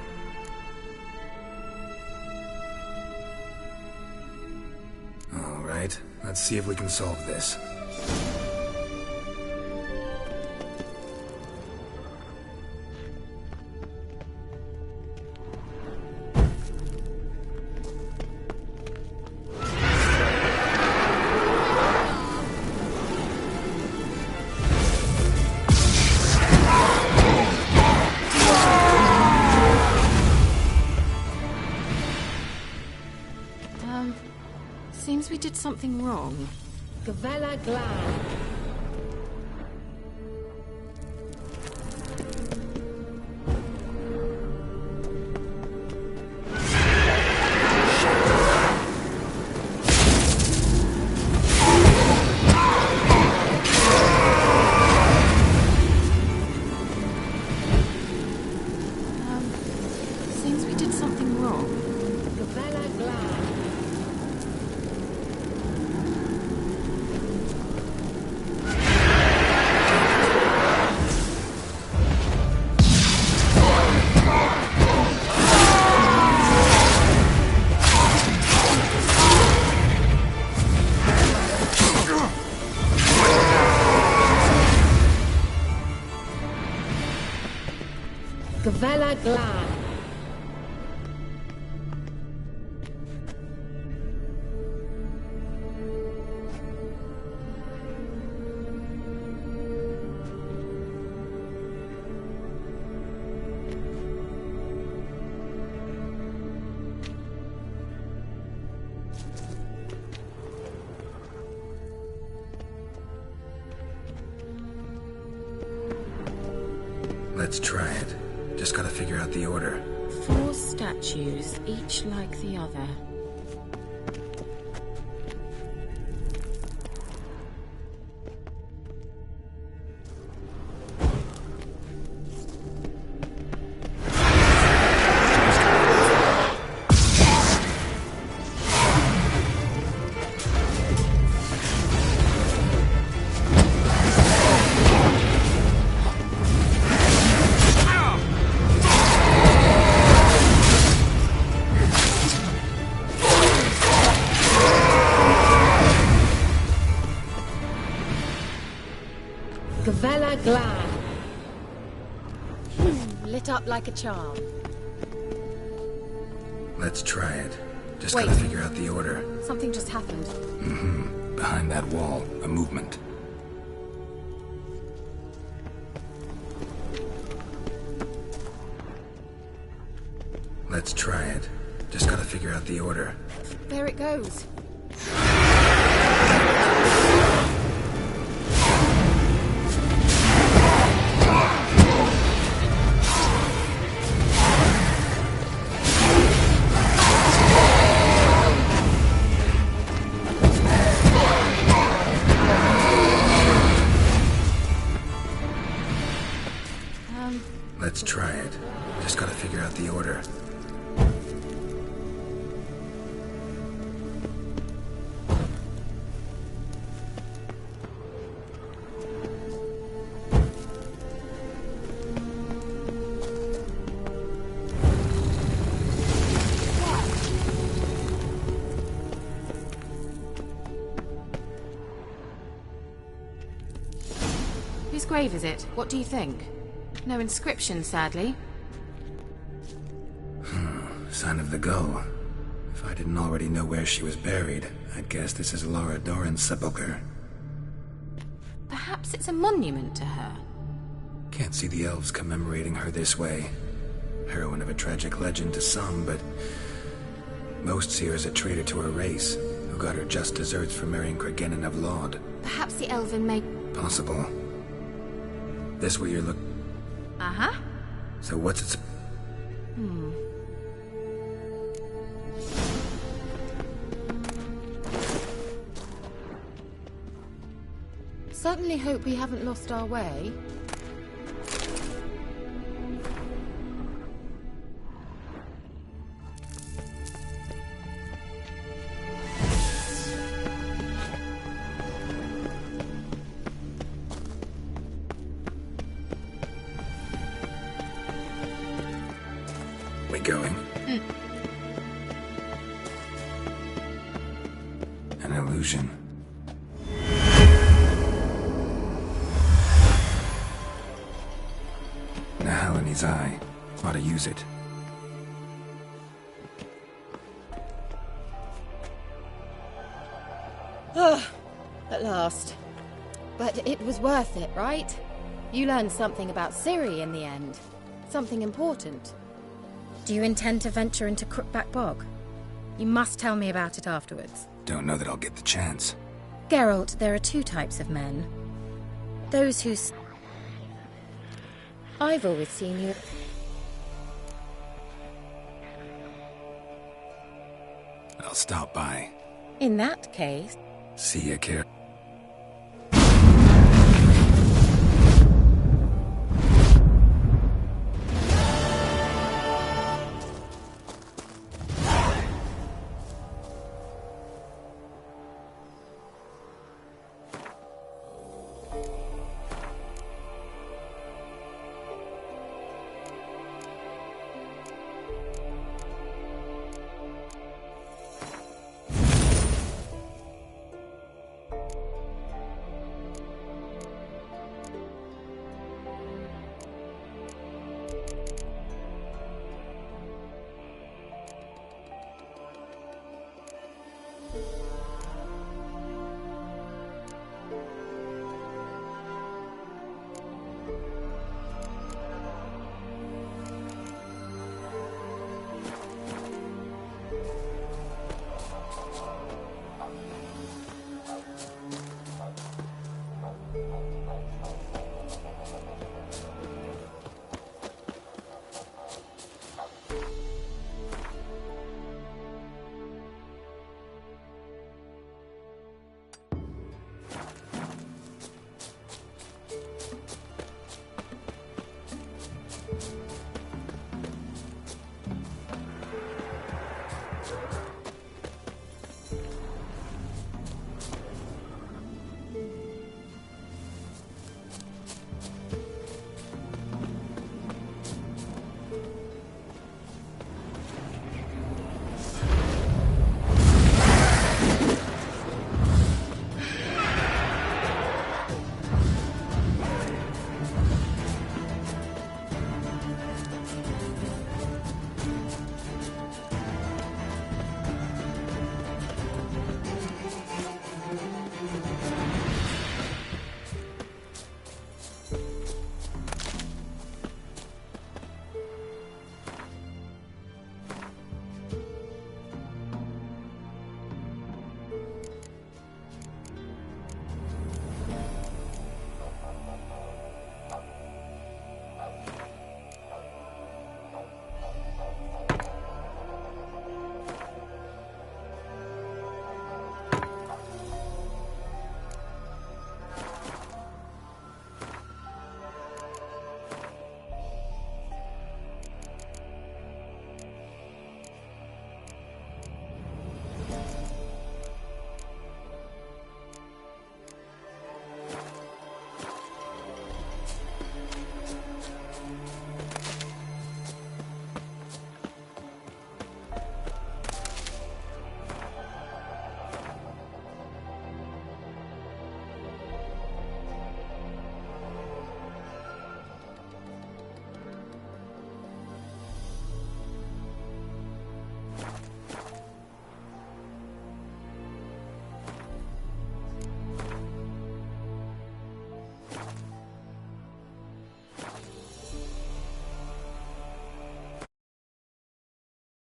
All right, let's see if we can solve this. Seems we did something wrong. Gavella Glan. Seems we did something wrong. Gavella Glan. Gavella Glan. Let's try it. Just gotta figure out the order. 4 statues, each like the other. Gavella Glan. Lit up like a charm. Let's try it. Just Wait. gotta figure out the order. Something just happened. Behind that wall, a movement. Let's try it. Just gotta figure out the order. There it goes. Let's try it. Just gotta figure out the order. Whose grave is it? What do you think? No inscription, sadly. Sign of the Gull. If I didn't already know where she was buried, I'd guess this is Laura Doran's sepulcher. Perhaps it's a monument to her. Can't see the elves commemorating her this way. Heroine of a tragic legend to some, but most see her as a traitor to her race, who got her just desserts for marrying Cregennan of Laud. Perhaps the elven may... Possible. This where you're look... Uh-huh. So what's its... Certainly hope we haven't lost our way. We going? An illusion. Nahalane's eye. Ought to use it. At last. But it was worth it, right? You learned something about Ciri in the end. Something important. Do you intend to venture into Crookback Bog? You must tell me about it afterwards. Don't know that I'll get the chance. Geralt, there are two types of men. Those who... I've always seen you... I'll stop by. In that case... See ya, Care.